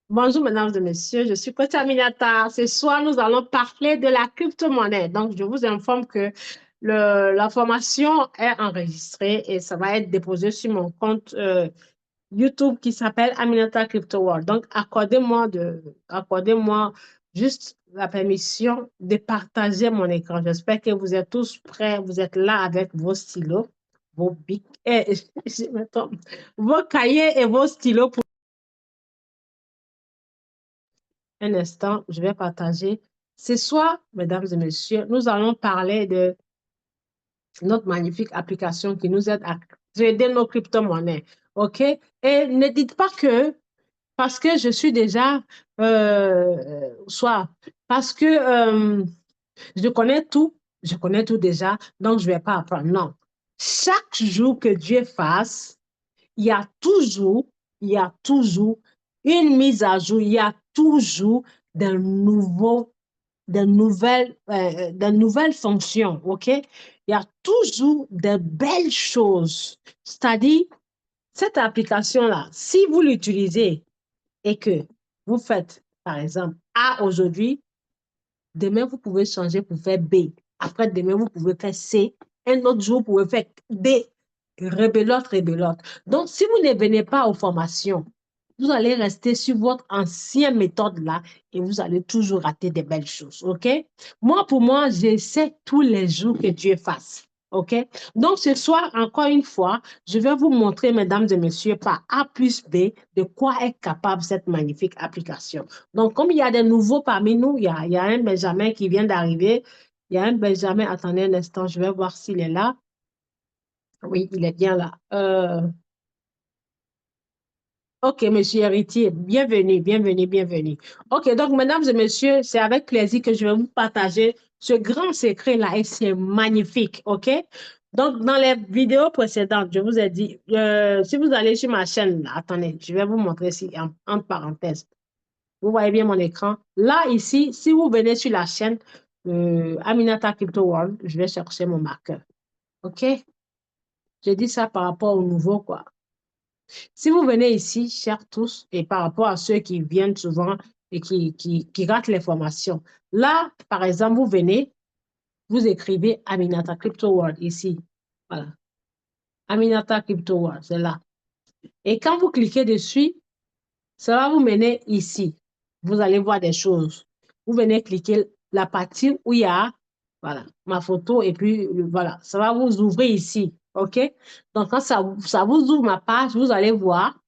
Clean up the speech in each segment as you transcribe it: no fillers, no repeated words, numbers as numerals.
Bonjour, mesdames et messieurs, je suis Coach Aminata. Ce soir, nous allons parler de la crypto-monnaie. Donc, je vous informe que la formation est enregistrée et ça va être déposé sur mon compte YouTube qui s'appelle Aminata Crypto World. Donc, accordez-moi juste la permission de partager mon écran. J'espère que vous êtes tous prêts. Vous êtes là avec vos stylos, vos bics, je me trompe, vos cahiers et vos stylos. Un instant, je vais partager. Ce soir, mesdames et messieurs, nous allons parler de notre magnifique application qui nous aide à trader nos crypto-monnaies. OK? Et ne dites pas que parce que je suis déjà, soit parce que je connais tout déjà, donc je ne vais pas apprendre. Non. Chaque jour que Dieu fasse, il y a toujours, il y a toujours une mise à jour, il y a toujours de nouveaux, de nouvelles fonctions, OK? Il y a toujours de belles choses. C'est-à-dire, cette application-là, si vous l'utilisez et que vous faites, par exemple, A aujourd'hui, demain, vous pouvez changer pour faire B. Après, demain, vous pouvez faire C. Un autre jour, vous pouvez faire D. Rebelote, rebelote. Donc, si vous ne venez pas aux formations, vous allez rester sur votre ancienne méthode là et vous allez toujours rater des belles choses. OK? Moi, pour moi, j'essaie tous les jours que Dieu fasse. OK? Donc, ce soir, encore une fois, je vais vous montrer, mesdames et messieurs, par A plus B, de quoi est capable cette magnifique application. Donc, comme il y a des nouveaux parmi nous, il y a un Benjamin qui vient d'arriver. Il y a un Benjamin, attendez un instant, je vais voir s'il est là. Oui, il est bien là. OK, monsieur Héritier, bienvenue, bienvenue, bienvenue. OK, donc, mesdames et messieurs, c'est avec plaisir que je vais vous partager ce grand secret-là et c'est magnifique. OK? Donc, dans les vidéos précédentes, je vous ai dit, si vous allez sur ma chaîne, là, attendez, je vais vous montrer ici, entre parenthèses. Vous voyez bien mon écran. Là, ici, si vous venez sur la chaîne Aminata Crypto World, je vais chercher mon marqueur. OK? Je dis ça par rapport au nouveau, quoi. Si vous venez ici, chers tous, et par rapport à ceux qui viennent souvent et qui ratent les formations, là, par exemple, vous venez, vous écrivez Aminata Crypto World ici. Voilà. Aminata Crypto World, c'est là. Et quand vous cliquez dessus, ça va vous mener ici. Vous allez voir des choses. Vous venez cliquer la partie où il y a voilà, ma photo et puis voilà, ça va vous ouvrir ici. OK? Donc, quand ça vous ouvre ma page, vous allez voir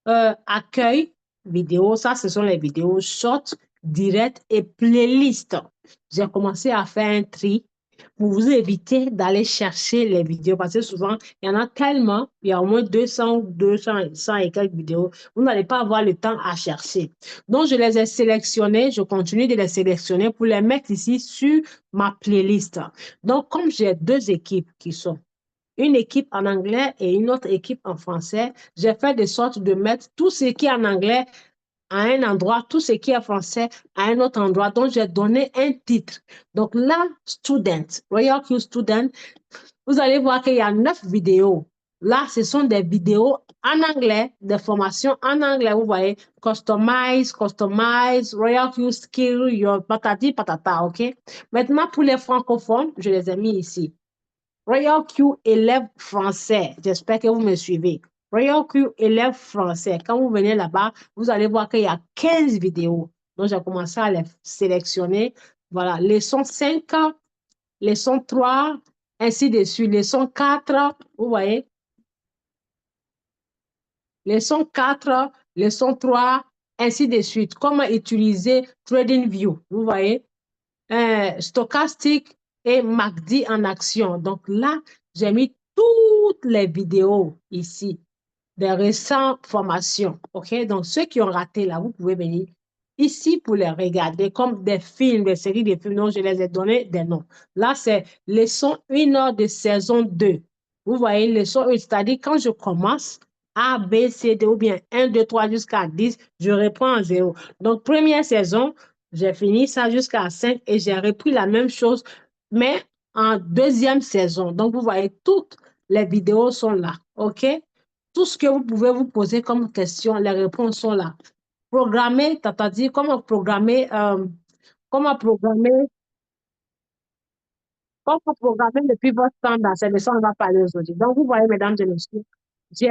accueil, vidéo. Ça, ce sont les vidéos short, direct et playlist. J'ai commencé à faire un tri pour vous éviter d'aller chercher les vidéos parce que souvent, il y en a tellement, il y a au moins 200, 100 et quelques vidéos, vous n'allez pas avoir le temps à chercher. Donc, je les ai sélectionnés, je continue de les sélectionner pour les mettre ici sur ma playlist. Donc, comme j'ai deux équipes qui sont une équipe en anglais et une autre équipe en français, j'ai fait de sorte de mettre tout ce qui est en anglais à un endroit, tout ce qui est français à un autre endroit. Donc, j'ai donné un titre. Donc là, Student, Royal Q Student, vous allez voir qu'il y a 9 vidéos. Là, ce sont des vidéos en anglais, des formations en anglais. Vous voyez, customize, Royal Q Skill, your patati patata, OK? Maintenant, pour les francophones, je les ai mis ici. Royal Q élève français. J'espère que vous me suivez. Royal Q élève français. Quand vous venez là-bas, vous allez voir qu'il y a 15 vidéos. Donc, j'ai commencé à les sélectionner. Voilà, leçon 5, leçon 3, ainsi de suite. Leçon 4, vous voyez. Leçon 4, leçon 3, ainsi de suite. Comment utiliser TradingView, vous voyez. Stochastique et MACD en action. Donc là, j'ai mis toutes les vidéos ici des récentes formations. OK? Donc, ceux qui ont raté là, vous pouvez venir ici pour les regarder comme des films, des séries de films. Donc, je les ai donné des noms. Là, c'est leçon 1 heure de saison 2. Vous voyez, leçon 1, c'est-à-dire quand je commence A, B, C, D ou bien 1, 2, 3 jusqu'à 10, je reprends à 0. Donc, première saison, j'ai fini ça jusqu'à 5 et j'ai repris la même chose, mais en deuxième saison. Donc, vous voyez, toutes les vidéos sont là. OK? Tout ce que vous pouvez vous poser comme question, les réponses sont là. programmer, t'as dit comment programmer, comment programmer le pivot standard. C'est de ça qu'on va parler aujourd'hui. Donc, vous voyez, mesdames et messieurs, j'ai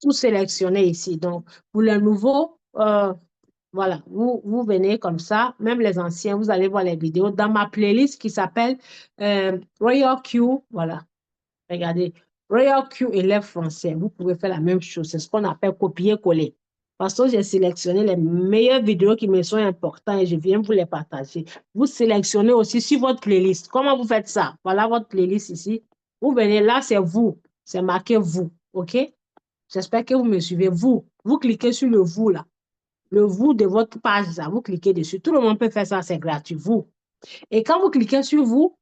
tout sélectionné ici. Donc, pour les nouveaux, voilà, vous venez comme ça, même les anciens, vous allez voir les vidéos dans ma playlist qui s'appelle Royal Q. Voilà, regardez, Royal Q élève français. Vous pouvez faire la même chose. C'est ce qu'on appelle copier-coller. Parce que j'ai sélectionné les meilleures vidéos qui me sont importantes et je viens vous les partager. Vous sélectionnez aussi sur votre playlist. Comment vous faites ça? Voilà votre playlist ici. Vous venez là, c'est vous. C'est marqué vous. OK? J'espère que vous me suivez. Vous cliquez sur le vous là. Le vous de votre page là. Vous cliquez dessus. Tout le monde peut faire ça, c'est gratuit. Vous. Et quand vous cliquez sur vous,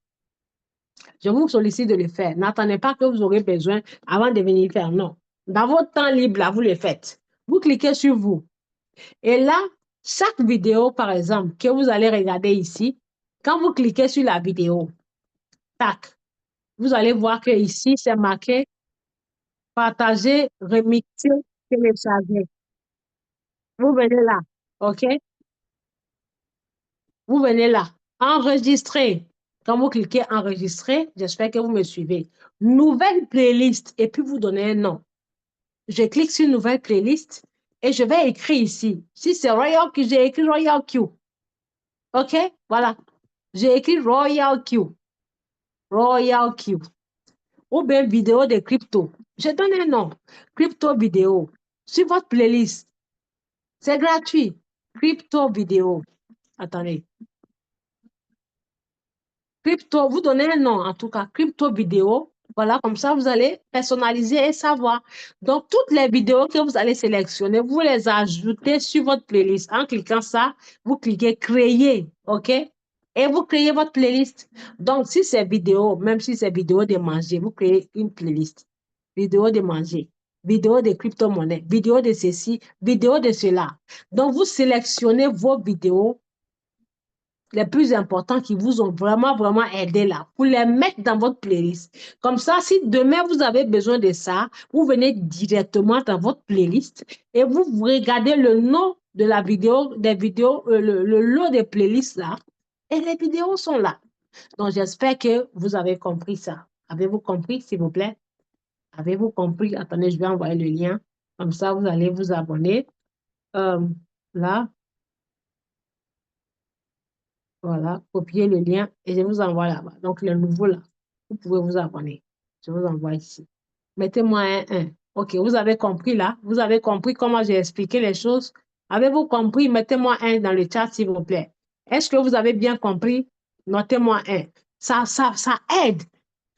je vous sollicite de le faire. N'attendez pas que vous aurez besoin avant de venir faire. Non. Dans votre temps libre, là, vous le faites. Vous cliquez sur vous. Et là, chaque vidéo, par exemple, que vous allez regarder ici, quand vous cliquez sur la vidéo, tac, vous allez voir que ici, c'est marqué partager, remixer, télécharger. Vous venez là. OK? Vous venez là. Enregistrer. Quand vous cliquez enregistrer, j'espère que vous me suivez. Nouvelle playlist. Et puis vous donnez un nom. Je clique sur nouvelle playlist et je vais écrire ici. Si c'est Royal Q, j'ai écrit Royal Q. OK? Voilà. J'ai écrit Royal Q. Royal Q. Ou bien vidéo de crypto. Je donne un nom. Crypto vidéo. Sur votre playlist. C'est gratuit. Crypto vidéo. Attendez. Crypto, vous donnez un nom, en tout cas, crypto vidéo. Voilà, comme ça, vous allez personnaliser et savoir. Donc, toutes les vidéos que vous allez sélectionner, vous les ajoutez sur votre playlist. En cliquant ça, vous cliquez créer, OK? Et vous créez votre playlist. Donc, si c'est vidéo, même si c'est vidéo de manger, vous créez une playlist. Vidéo de manger, vidéo de crypto-monnaie, vidéo de ceci, vidéo de cela. Donc, vous sélectionnez vos vidéos les plus importants qui vous ont vraiment, vraiment aidé là, pour les mettre dans votre playlist. Comme ça, si demain vous avez besoin de ça, vous venez directement dans votre playlist et vous regardez le nom de la vidéo, des vidéos, le lot des playlists là, et les vidéos sont là. Donc, j'espère que vous avez compris ça. Avez-vous compris, s'il vous plaît? Avez-vous compris? Attendez, je vais envoyer le lien. Comme ça, vous allez vous abonner. Euh, là, voilà, copier le lien et je vous envoie là-bas. Donc, le nouveau là, vous pouvez vous abonner. Je vous envoie ici. Mettez-moi un 1. OK, vous avez compris là? Vous avez compris comment j'ai expliqué les choses? Avez-vous compris? Mettez-moi un dans le chat, s'il vous plaît. Est-ce que vous avez bien compris? Notez-moi un. Ça aide.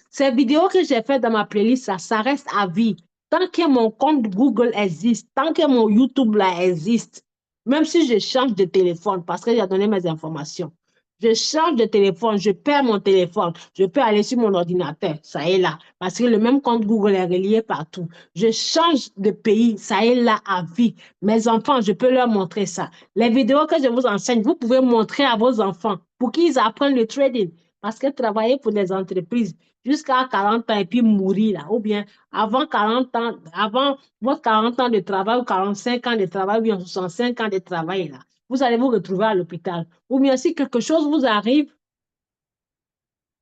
Ces vidéos que j'ai faites dans ma playlist, ça reste à vie. Tant que mon compte Google existe, tant que mon YouTube là existe, même si je change de téléphone parce que j'ai donné mes informations, je change de téléphone, je perds mon téléphone, je peux aller sur mon ordinateur, ça est là, parce que le même compte Google est relié partout. Je change de pays, ça est là à vie. Mes enfants, je peux leur montrer ça. Les vidéos que je vous enseigne, vous pouvez montrer à vos enfants pour qu'ils apprennent le trading. Parce que travailler pour des entreprises jusqu'à 40 ans et puis mourir là, ou bien avant 40 ans, avant votre 40 ans de travail ou 45 ans de travail ou bien 65 ans de travail là, vous allez vous retrouver à l'hôpital. Ou bien si quelque chose vous arrive,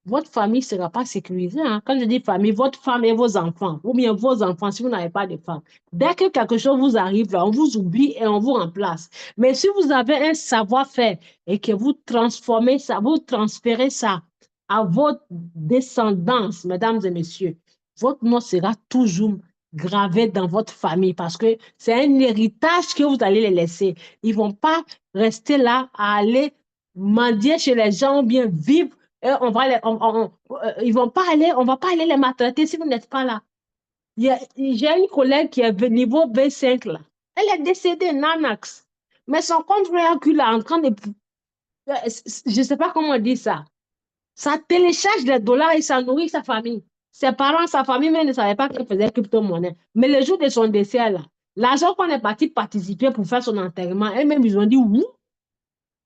votre famille ne sera pas sécurisée. Hein. Quand je dis famille, votre femme et vos enfants, ou bien vos enfants si vous n'avez pas de femme. Dès que quelque chose vous arrive, là, on vous oublie et on vous remplace. Mais si vous avez un savoir-faire et que vous transformez ça, vous transférez ça à votre descendance, mesdames et messieurs, votre nom sera toujours gravé dans votre famille parce que c'est un héritage que vous allez les laisser. Ils ne vont pas rester là à aller mendier chez les gens ou bien vivre on va ils vont pas aller, on va pas aller les maltraiter si vous n'êtes pas là. J'ai une collègue qui est niveau B5 là. Elle est décédée, Nanax. Mais son compte recul là, en train de. Je ne sais pas comment dire ça. Ça télécharge les dollars et ça nourrit sa famille. Ses parents, sa famille même ne savaient pas qu'elle faisait crypto-monnaie. Mais le jour de son décès là, l'argent qu'on est parti participer pour faire son enterrement, elles-mêmes, ils ont dit oui.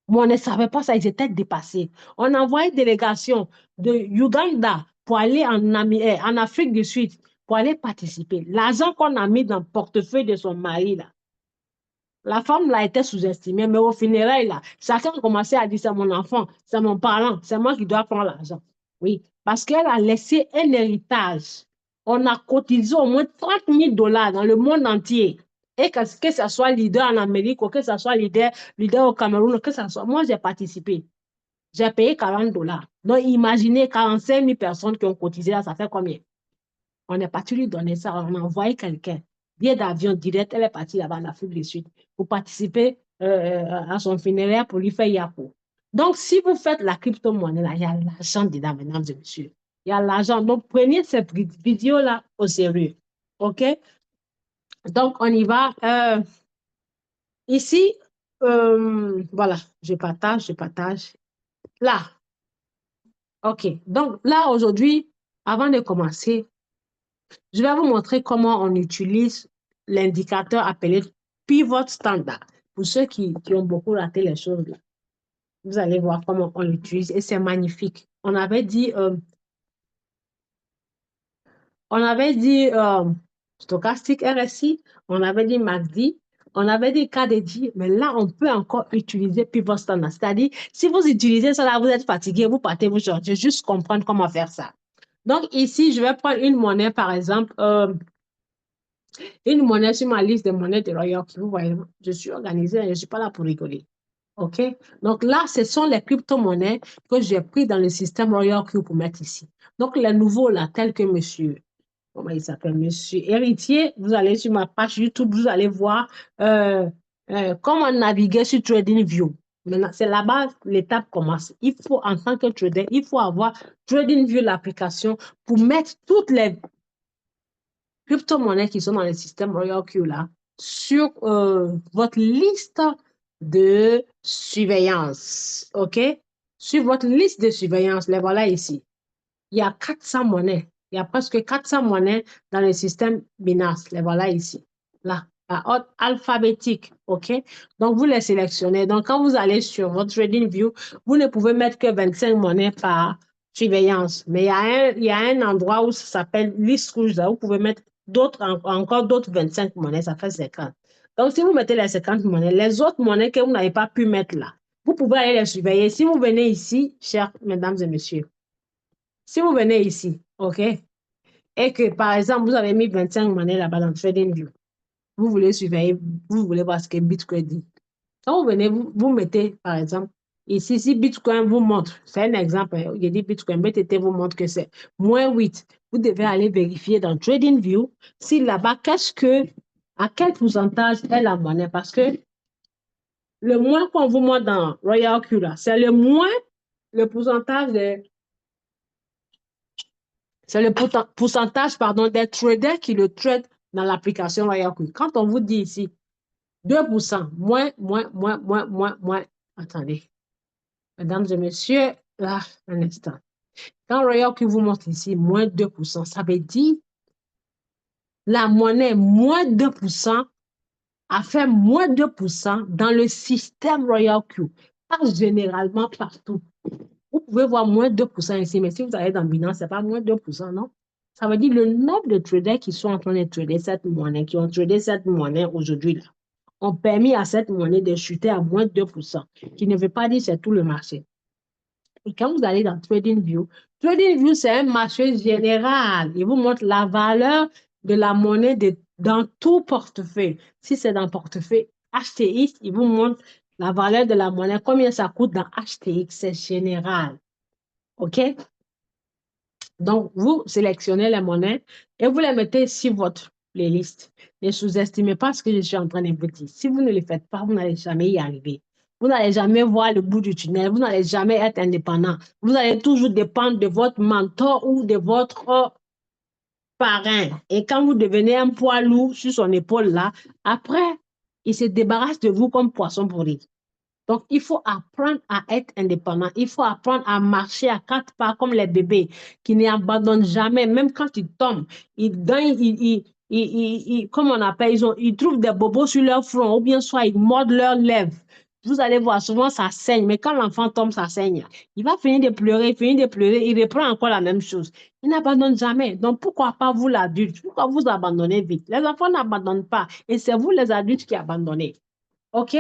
Mais on ne savait pas ça, ils étaient dépassés. On a envoyé une délégation de Uganda pour aller en Afrique du Sud, pour aller participer. L'argent qu'on a mis dans le portefeuille de son mari, là, La femme là était sous-estimée, mais au funérailles là, chacun a commencé à dire c'est mon enfant, c'est mon parent, c'est moi qui dois prendre l'argent. Oui, parce qu'elle a laissé un héritage. On a cotisé au moins 30 000 $ dans le monde entier. Et que ce soit leader en Amérique ou que ce soit leader au Cameroun, que ce soit. Moi, j'ai participé. J'ai payé 40 $. Donc, imaginez 45 000 personnes qui ont cotisé là, ça fait combien? On est parti lui donner ça, on a envoyé quelqu'un. Billet d'avion direct, elle est partie là-bas en Afrique du Sud pour participer à son funéraire pour lui faire Yapo. Donc, si vous faites la crypto-monnaie, là, il y a l'argent dedans, mesdames et messieurs. Il y a l'argent. Donc, prenez cette vidéo-là au sérieux. OK? Donc, on y va. Ici, voilà, je partage, je partage. Là, OK. Donc, là, aujourd'hui, avant de commencer, je vais vous montrer comment on utilise l'indicateur appelé pivot standard. Pour ceux qui ont beaucoup raté les choses, là, vous allez voir comment on l'utilise et c'est magnifique. On avait dit stochastique RSI, on avait dit MACD, on avait dit KDJ, mais là, on peut encore utiliser pivot standard. C'est-à-dire, si vous utilisez ça, là, vous êtes fatigué, vous partez, vous changez, juste comprendre comment faire ça. Donc, ici, je vais prendre une monnaie, par exemple, une monnaie sur ma liste de monnaies de Royal. Vous voyez, je suis organisée, je ne suis pas là pour rigoler. OK? Donc là, ce sont les crypto-monnaies que j'ai pris dans le système Royal Q pour mettre ici. Donc, les nouveaux, là, tels que monsieur, comment il s'appelle, monsieur Héritier, vous allez sur ma page YouTube, vous allez voir comment naviguer sur TradingView. Maintenant, c'est là-bas l'étape commence. Il faut, en tant que trader, il faut avoir TradingView, l'application, pour mettre toutes les crypto-monnaies qui sont dans le système Royal Q là sur votre liste de surveillance. OK? Sur votre liste de surveillance, les voilà ici. Il y a 400 monnaies. Il y a presque 400 monnaies dans le système Binance. Les voilà ici. Là, par ordre alphabétique. OK? Donc, vous les sélectionnez. Donc, quand vous allez sur votre TradingView, vous ne pouvez mettre que 25 monnaies par surveillance. Mais il y a un endroit où ça s'appelle liste rouge. Là, vous pouvez mettre encore d'autres 25 monnaies. Ça fait 50. Donc, si vous mettez les 50 monnaies, les autres monnaies que vous n'avez pas pu mettre là, vous pouvez aller les surveiller. Si vous venez ici, chers mesdames et messieurs, si vous venez ici, OK, et que par exemple, vous avez mis 25 monnaies là-bas dans TradingView, vous voulez surveiller, vous voulez voir ce que Bitcoin dit. Quand vous venez, vous mettez par exemple, ici, si Bitcoin vous montre, c'est un exemple, hein, il dit Bitcoin, BTT vous montre que c'est -8. Vous devez aller vérifier dans TradingView si là-bas, à quel pourcentage est la monnaie, parce que le moins qu'on vous montre dans Royal Q, c'est le pourcentage de C'est le pourcentage, pardon, des traders qui le trade dans l'application Royal Quick. Quand on vous dit ici 2%, moins. Attendez, mesdames et messieurs, là, un instant. Quand Royal Quick vous montre ici -2%, ça veut dire la monnaie -2% a fait -2% dans le système Royal Q. Pas généralement partout. Vous pouvez voir -2% ici, mais si vous allez dans Binance, ce n'est pas -2%, non? Ça veut dire le nombre de traders qui sont en train de trader cette monnaie, qui ont tradé cette monnaie aujourd'hui, là, ont permis à cette monnaie de chuter à -2%, qui ne veut pas dire que c'est tout le marché. Et quand vous allez dans TradingView, TradingView, c'est un marché général. Il vous montre la valeur de la monnaie dans tout portefeuille. Si c'est dans le portefeuille HTX, il vous montre la valeur de la monnaie, combien ça coûte dans HTX, c'est général. OK? Donc, vous sélectionnez les monnaies et vous les mettez sur votre playlist. Ne sous-estimez pas ce que je suis en train de vous dire. Si vous ne le faites pas, vous n'allez jamais y arriver. Vous n'allez jamais voir le bout du tunnel. Vous n'allez jamais être indépendant. Vous allez toujours dépendre de votre mentor ou de votre parrain. Et quand vous devenez un poids lourd sur son épaule là, après, il se débarrasse de vous comme poisson pourri. Donc, il faut apprendre à être indépendant. Il faut apprendre à marcher à 4 pas comme les bébés qui n'abandonnent jamais, même quand ils tombent. Comme on appelle, ils trouvent des bobos sur leur front ou bien soit ils mordent leurs lèvres. Vous allez voir, souvent ça saigne, mais quand l'enfant tombe, ça saigne. Il va finir de pleurer, il reprend encore la même chose. Il n'abandonne jamais. Donc, pourquoi pas vous, l'adulte? Pourquoi vous abandonnez vite? Les enfants n'abandonnent pas et c'est vous, les adultes, qui abandonnez. OK?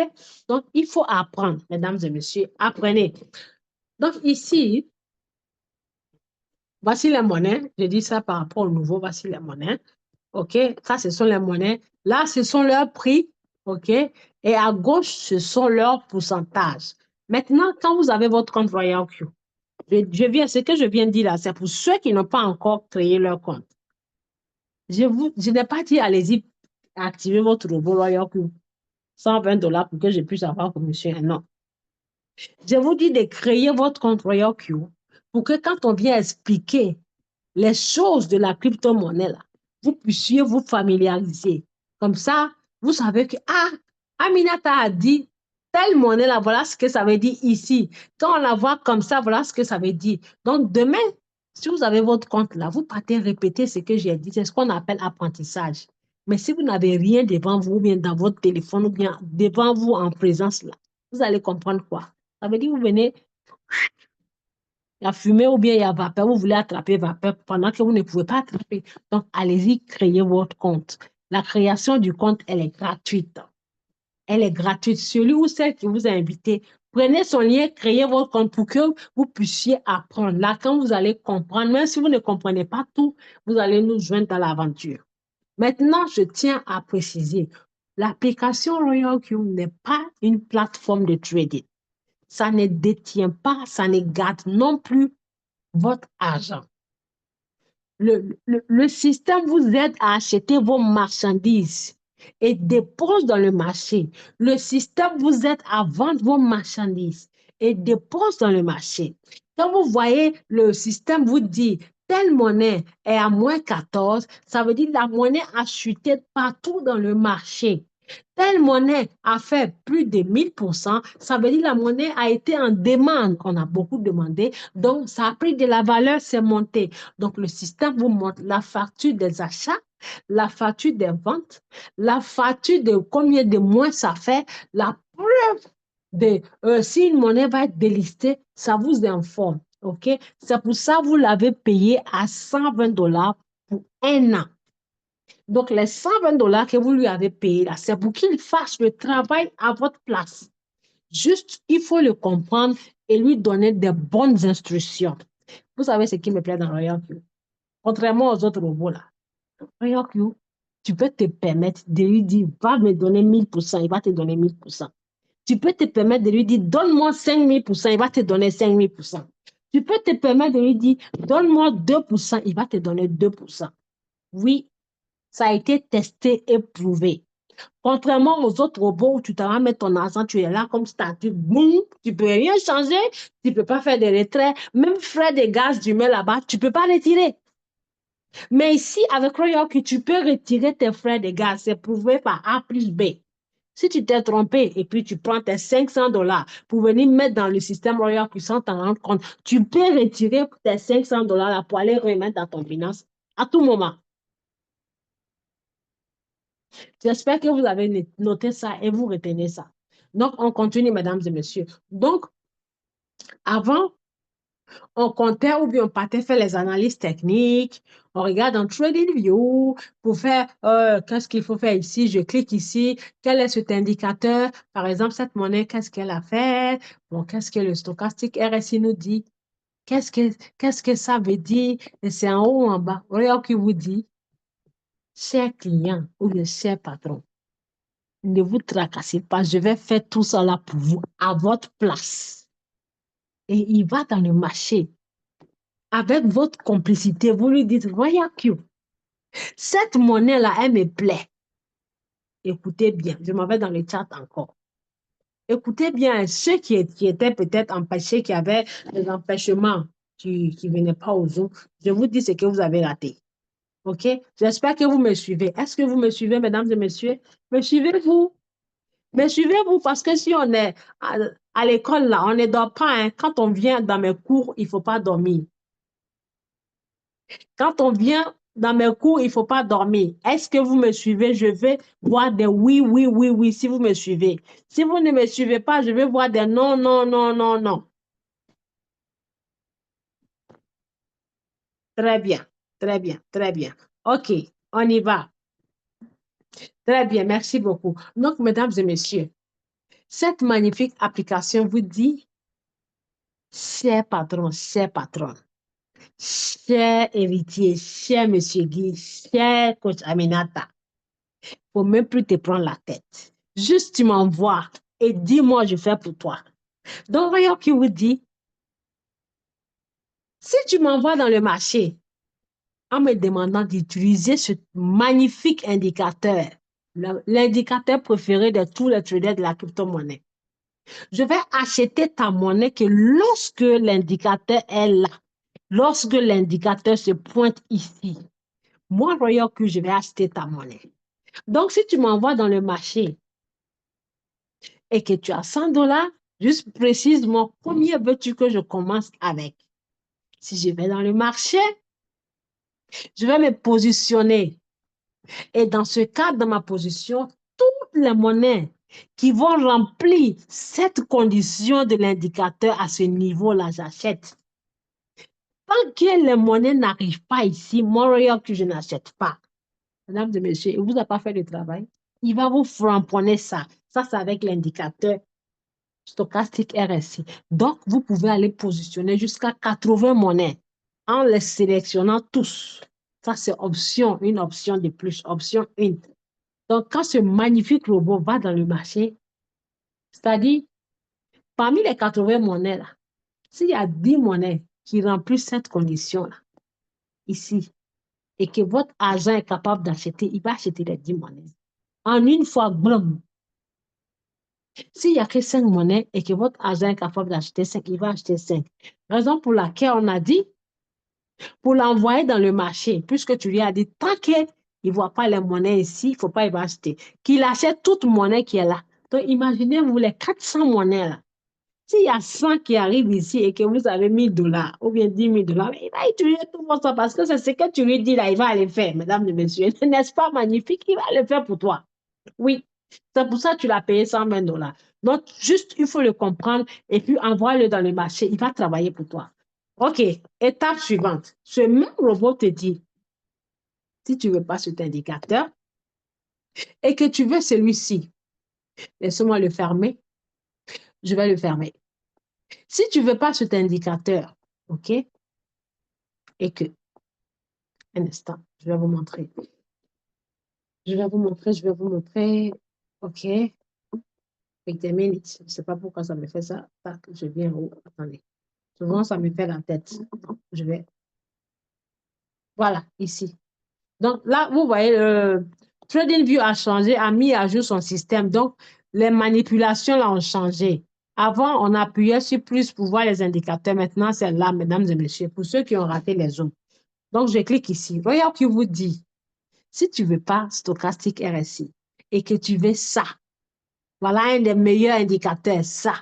Donc, il faut apprendre, mesdames et messieurs, apprenez. Donc, ici, voici les monnaies. Je dis ça par rapport au nouveau, voici les monnaies. OK? Ça, ce sont les monnaies. Là, ce sont leurs prix. OK? Et à gauche, ce sont leurs pourcentages. Maintenant, quand vous avez votre compte Royal Q, ce que je viens de dire là, c'est pour ceux qui n'ont pas encore créé leur compte. Je n'ai pas dit, allez-y, activez votre robot Royal Q, $120 pour que je puisse avoir commission. Non. Je vous dis de créer votre compte Royal Q pour que quand on vient expliquer les choses de la crypto-monnaie, là, vous puissiez vous familiariser. Comme ça, vous savez que, ah, Aminata a dit, telle monnaie là, voilà ce que ça veut dire ici. Quand on la voit comme ça, voilà ce que ça veut dire. Donc, demain, si vous avez votre compte là, vous partez répéter ce que j'ai dit. C'est ce qu'on appelle apprentissage. Mais si vous n'avez rien devant vous, ou bien dans votre téléphone, ou bien devant vous en présence là, vous allez comprendre quoi? Ça veut dire que vous venez, il y a fumée ou bien il y a vapeur, vous voulez attraper vapeur pendant que vous ne pouvez pas attraper. Donc, allez-y, créez votre compte. La création du compte, elle est gratuite. Elle est gratuite. Celui ou celle qui vous a invité, prenez son lien, créez votre compte pour que vous puissiez apprendre. Là, quand vous allez comprendre, même si vous ne comprenez pas tout, vous allez nous joindre dans l'aventure. Maintenant, je tiens à préciser, l'application Royal Q n'est pas une plateforme de trading. Ça ne détient pas, ça ne garde non plus votre argent. Le système vous aide à acheter vos marchandises et dépose dans le marché. Le système vous aide à vendre vos marchandises et dépose dans le marché. Quand vous voyez le système vous dit telle monnaie est à -14, ça veut dire que la monnaie a chuté partout dans le marché. Telle monnaie a fait plus de 1000%, ça veut dire que la monnaie a été en demande. On a beaucoup demandé, donc ça a pris de la valeur, c'est monté. Donc le système vous montre la facture des achats, la facture des ventes, la facture de combien de mois ça fait, la preuve de si une monnaie va être délistée, ça vous informe. OK? C'est pour ça que vous l'avez payé à $120 pour un an. Donc, les $120 que vous lui avez payé là, c'est pour qu'il fasse le travail à votre place. Juste, il faut le comprendre et lui donner des bonnes instructions. Vous savez ce qui me plaît dans Royal Q? Contrairement aux autres robots là, Royal Q, tu peux te permettre de lui dire, va me donner 1000%, il va te donner 1000%. Tu peux te permettre de lui dire, donne-moi 5000%, il va te donner 5000%. Tu peux te permettre de lui dire, donne-moi 2%, il va te donner 2%. Oui, ça a été testé et prouvé. Contrairement aux autres robots où tu t'en vas mettre ton argent, tu es là comme statut, boum, tu ne peux rien changer, tu ne peux pas faire des retraits, même frais de gaz, tu mets là-bas, tu ne peux pas retirer. Mais ici, avec Royal, tu peux retirer tes frais de gaz, c'est prouvé par A plus B. Si tu t'es trompé et puis tu prends tes $500 pour venir mettre dans le système Royal sans t'en rendre compte, tu peux retirer tes $500 là pour aller remettre dans ton finance à tout moment. J'espère que vous avez noté ça et vous retenez ça. Donc, on continue, mesdames et messieurs. Donc, avant, on comptait ou bien on partait faire les analyses techniques. On regarde en TradingView pour faire qu'est-ce qu'il faut faire ici. Je clique ici. Quel est cet indicateur? Par exemple, cette monnaie, qu'est-ce qu'elle a fait? Bon, qu'est-ce que le stochastique RSI nous dit? Qu'est-ce que ça veut dire? Et c'est en haut ou en bas. Regarde qui vous dit, cher client ou le cher patron. Ne vous tracassez pas, je vais faire tout ça là pour vous, à votre place. Et il va dans le marché. Avec votre complicité, vous lui dites, Royal Q, cette monnaie-là, elle me plaît. Écoutez bien, je m'en vais dans le chat encore. Écoutez bien, ceux qui étaient peut-être empêchés, qui avaient des empêchements, qui ne venaient pas au Zoom, je vous dis ce que vous avez raté. OK? J'espère que vous me suivez. Est-ce que vous me suivez, mesdames et messieurs? Me suivez-vous? Mais suivez-vous parce que si on est à l'école, là, on ne dort pas. Hein. Quand on vient dans mes cours, il ne faut pas dormir. Quand on vient dans mes cours, il ne faut pas dormir. Est-ce que vous me suivez? Je vais voir des oui, oui, oui, oui, si vous me suivez. Si vous ne me suivez pas, je vais voir des non, non, non, non, non. Très bien, très bien, très bien. OK, on y va. Très bien, merci beaucoup. Donc, mesdames et messieurs, Cette magnifique application vous dit, cher patron, cher patronne, cher héritier, cher monsieur Guy, cher coach Aminata, faut même plus te prendre la tête. Juste tu m'envoies et dis-moi, je fais pour toi. Donc, voyons qui vous dit, si tu m'envoies dans le marché en me demandant d'utiliser ce magnifique indicateur, l'indicateur préféré de tous les traders de la crypto-monnaie, je vais acheter ta monnaie que lorsque l'indicateur est là, lorsque l'indicateur se pointe ici, moi, Royal Q, je vais acheter ta monnaie. Donc, si tu m'envoies dans le marché et que tu as 100 dollars, juste précise-moi combien veux-tu que je commence avec. Si je vais dans le marché, je vais me positionner. Et dans ce cadre de ma position, toutes les monnaies qui vont remplir cette condition de l'indicateur à ce niveau-là, j'achète. Tant que les monnaies n'arrivent pas ici, Montréal, que je n'achète pas. Mesdames et messieurs, il ne vous a pas fait le travail. Il va vous framponner ça. Ça, c'est avec l'indicateur stochastique RSI. Donc, vous pouvez aller positionner jusqu'à 80 monnaies en les sélectionnant tous. Ça, c'est option, une option de plus, option 1. Donc, quand ce magnifique robot va dans le marché, c'est-à-dire, parmi les 80 monnaies, là, s'il y a 10 monnaies qui remplissent cette condition-là, ici, et que votre agent est capable d'acheter, il va acheter les 10 monnaies. En une fois, blam. S'il n'y a que 5 monnaies et que votre agent est capable d'acheter 5, il va acheter 5. Raison pour laquelle on a dit, pour l'envoyer dans le marché, puisque tu lui as dit, tant qu'il ne voit pas les monnaies ici, il ne faut pas, il va acheter. Qu'il achète toute monnaie qui est là. Donc, imaginez-vous les 400 monnaies là. S'il y a 100 qui arrivent ici et que vous avez 1000 dollars ou bien 10 000 dollars, il va utiliser tout ça parce que c'est ce que tu lui dis là, il va le faire, mesdames et messieurs. N'est-ce pas magnifique? Il va le faire pour toi. Oui, c'est pour ça que tu l'as payé 120 dollars. Donc, juste, il faut le comprendre et puis envoie-le dans le marché. Il va travailler pour toi. OK, étape suivante. Ce même robot te dit, si tu ne veux pas cet indicateur et que tu veux celui-ci, laisse-moi le fermer, je vais le fermer. Si tu ne veux pas cet indicateur, OK, et que, un instant, je vais vous montrer. Je vais vous montrer. OK, wait a minute. Je ne sais pas pourquoi ça me fait ça. Tac, je viens en haut. Attendez. Souvent, ça me fait la tête. Je vais. Voilà, ici. Donc là, vous voyez, TradingView a changé, a mis à jour son système. Donc, les manipulations là ont changé. Avant, on appuyait sur plus pour voir les indicateurs. Maintenant, c'est là, mesdames et messieurs, pour ceux qui ont raté les zooms. Donc, je clique ici. Regarde qui vous dit, si tu ne veux pas stochastique RSI et que tu veux ça, voilà un des meilleurs indicateurs, ça.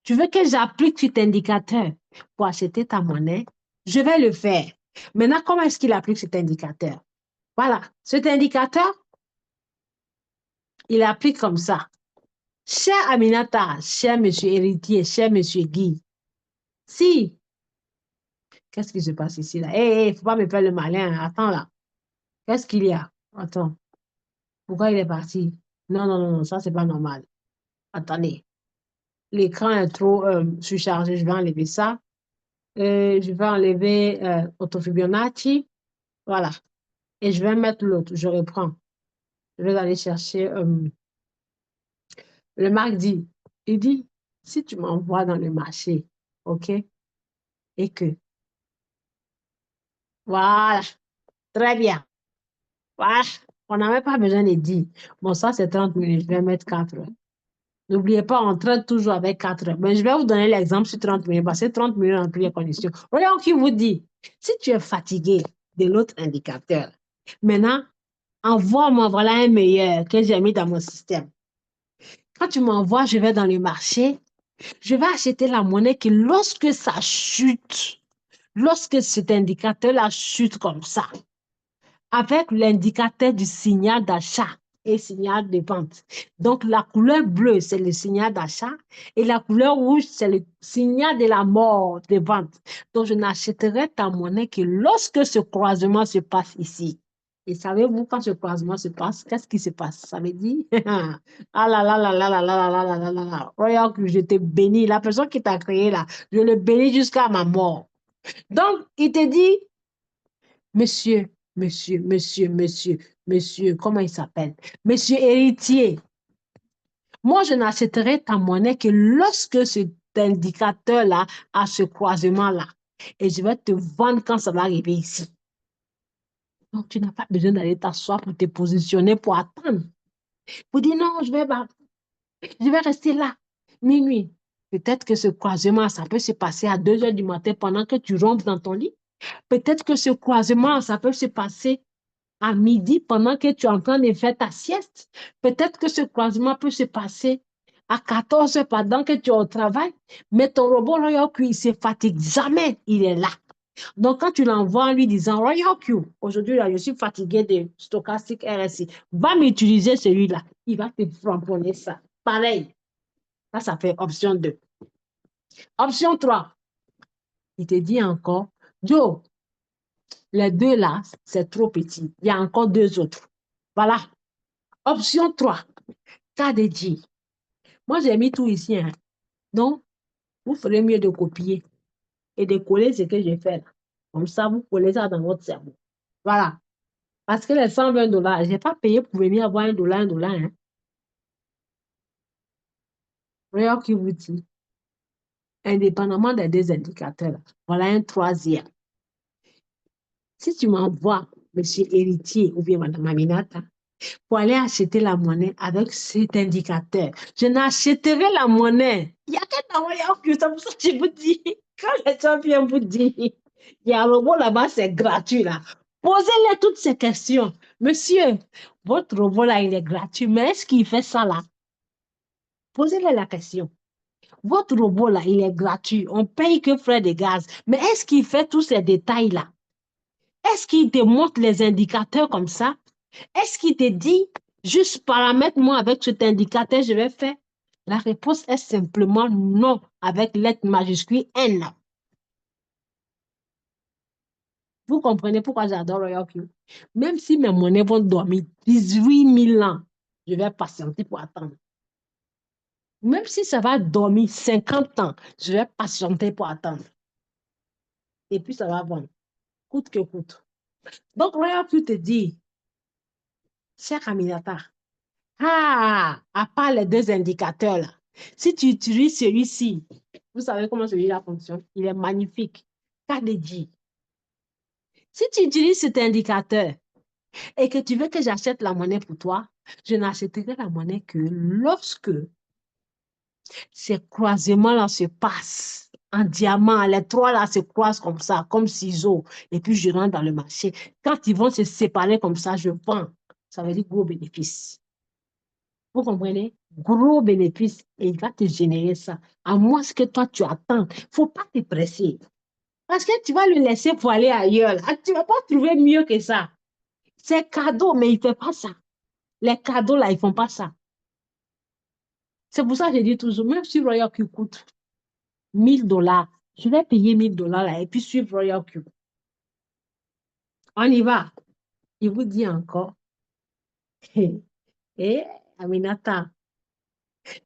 Tu veux que j'applique cet indicateur pour acheter ta monnaie? Je vais le faire. Maintenant, comment est-ce qu'il applique cet indicateur? Voilà, cet indicateur, il applique comme ça. Cher Aminata, cher monsieur héritier, cher monsieur Guy, si, qu'est-ce qui se passe ici là? Hé, il ne faut pas me faire le malin, attends là. Qu'est-ce qu'il y a? Attends, pourquoi il est parti? Non, non, non, non, ça, c'est pas normal. Attendez, l'écran est trop surchargé, je vais enlever ça. Je vais enlever Autofibonacci, voilà. Et je vais mettre l'autre, je reprends. Je vais aller chercher le mardi. Il dit, si tu m'envoies dans le marché, OK, et que, voilà, très bien. Voilà, on n'a même pas besoin de dire. Bon, ça, c'est 30 minutes, je vais mettre 4 heures. N'oubliez pas, on traite toujours avec 4 heures. Mais je vais vous donner l'exemple sur 30 minutes, parce que 30 minutes dans toutes les conditions. Regarde qui vous dit, si tu es fatigué de l'autre indicateur, maintenant, envoie-moi, voilà un meilleur que j'ai mis dans mon système. Quand tu m'envoies, je vais dans le marché, je vais acheter la monnaie qui, lorsque ça chute, lorsque cet indicateur-là chute comme ça, avec l'indicateur du signal d'achat et signal de vente. Donc, la couleur bleue, c'est le signal d'achat et la couleur rouge, c'est le signal de la mort de vente. Donc, je n'achèterai ta monnaie que lorsque ce croisement se passe ici. Et savez-vous, quand ce croisement se passe, qu'est-ce qui se passe? Ça veut dire, ah là là là là là là là là là là là là. Regarde que je te bénis. La personne qui t'a créé là, je le bénis jusqu'à ma mort. Donc, il te dit, monsieur, monsieur, comment il s'appelle? Monsieur héritier, moi, je n'achèterai ta monnaie que lorsque cet indicateur-là a ce croisement-là. Et je vais te vendre quand ça va arriver ici. Donc, tu n'as pas besoin d'aller t'asseoir pour te positionner, pour attendre. Pour dire non, je vais rester là, minuit. Peut-être que ce croisement, ça peut se passer à 2 heures du matin pendant que tu rentres dans ton lit. Peut-être que ce croisement, ça peut se passer à midi pendant que tu es en train de faire ta sieste. Peut-être que ce croisement peut se passer à 14 heures pendant que tu es au travail. Mais ton robot Royal Q, il ne se fatigue jamais. Il est là. Donc, quand tu l'envoies en lui disant Royal Q, aujourd'hui, là, je suis fatigué de Stochastic RSI, va m'utiliser celui-là. Il va te framponner ça. Pareil. Ça fait option 2. Option 3, il te dit encore, Joe, les deux là, c'est trop petit. Il y a encore 2 autres. Voilà. Option 3, KDJ. Moi, j'ai mis tout ici. Hein. Donc, vous ferez mieux de copier et de coller ce que j'ai fait là. Comme ça, vous collez ça dans votre cerveau. Voilà. Parce que les 120 dollars, je n'ai pas payé pour venir avoir un dollar. Hein. Regarde qui vous dit, indépendamment des 2 indicateurs, voilà un troisième. Si tu m'envoies, monsieur héritier ou bien madame Aminata, pour aller acheter la monnaie avec cet indicateur, je n'achèterai la monnaie. Il y a qu'un envoyeur que c'est pour ça que je vous dis, quand les gens viennent vous dire, il y a un robot là-bas, c'est gratuit là. Posez-les toutes ces questions. Monsieur, votre robot là, il est gratuit, mais est-ce qu'il fait ça là? Posez-les la question. Votre robot là, il est gratuit. On paye que frais de gaz. Mais est-ce qu'il fait tous ces détails là? Est-ce qu'il te montre les indicateurs comme ça? Est-ce qu'il te dit, juste paramètre-moi avec cet indicateur, je vais faire? La réponse est simplement non, avec lettre majuscule N. Vous comprenez pourquoi j'adore Royal Q? Même si mes monnaies vont dormir 18 000 ans, je vais patienter pour attendre. Même si ça va dormir 50 ans, je vais patienter pour attendre. Et puis ça va vendre, coûte que coûte. Donc Royal Q te dit, cher Aminata, à part les 2 indicateurs là, si tu utilises celui-ci, vous savez comment celui-là fonctionne? Il est magnifique. KDJ. Si tu utilises cet indicateur et que tu veux que j'achète la monnaie pour toi, je n'achèterai la monnaie que lorsque ces croisements-là se passent en diamant. Les trois là se croisent comme ça, comme ciseaux. Et puis je rentre dans le marché. Quand ils vont se séparer comme ça, je vends. Ça veut dire gros bénéfice. Vous comprenez? Gros bénéfice et il va te générer ça. À moins que toi, tu attends. Il ne faut pas te presser. Parce que tu vas le laisser pour aller ailleurs. Là. Tu ne vas pas trouver mieux que ça. C'est cadeau, mais il ne fait pas ça. Les cadeaux, là, ils ne font pas ça. C'est pour ça que je dis toujours, même si Royal Q coûte 1 000 dollars, je vais payer 1 000 dollars là et puis suivre Royal Q. On y va. Il vous dit encore, eh, Aminata,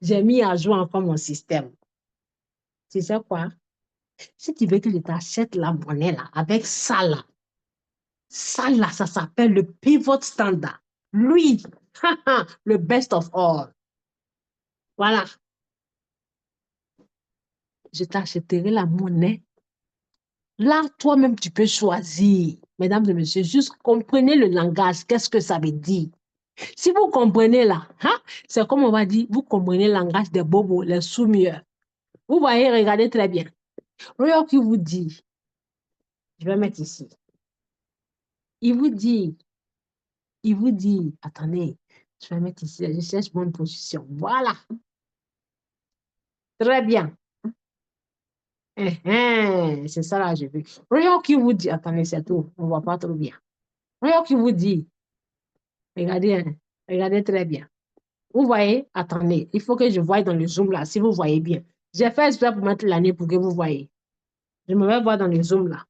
j'ai mis à jour encore mon système. Tu sais quoi? Si tu veux que je t'achète la monnaie là, avec ça là, ça s'appelle le pivot standard. Lui, le best of all. Voilà, je t'achèterai la monnaie. Là, toi-même, tu peux choisir. Mesdames et messieurs, juste comprenez le langage. Qu'est-ce que ça veut dire? Si vous comprenez là, hein, c'est comme on va dire, vous comprenez le langage des bobos, les soumieurs. Vous voyez, regardez très bien. Royal qui vous dit, je vais mettre ici. Il vous dit, attendez, je vais mettre ici, je cherche bonne position. Voilà, très bien. C'est ça là, je veux. Royal qui vous dit, attendez, c'est tout, on ne voit pas trop bien. Royal qui vous dit, regardez, hein, regardez très bien. Vous voyez, attendez, il faut que je voie dans le zoom là, si vous voyez bien. J'ai fait exprès pour mettre l'année pour que vous voyez. Je me vais voir dans le zoom là.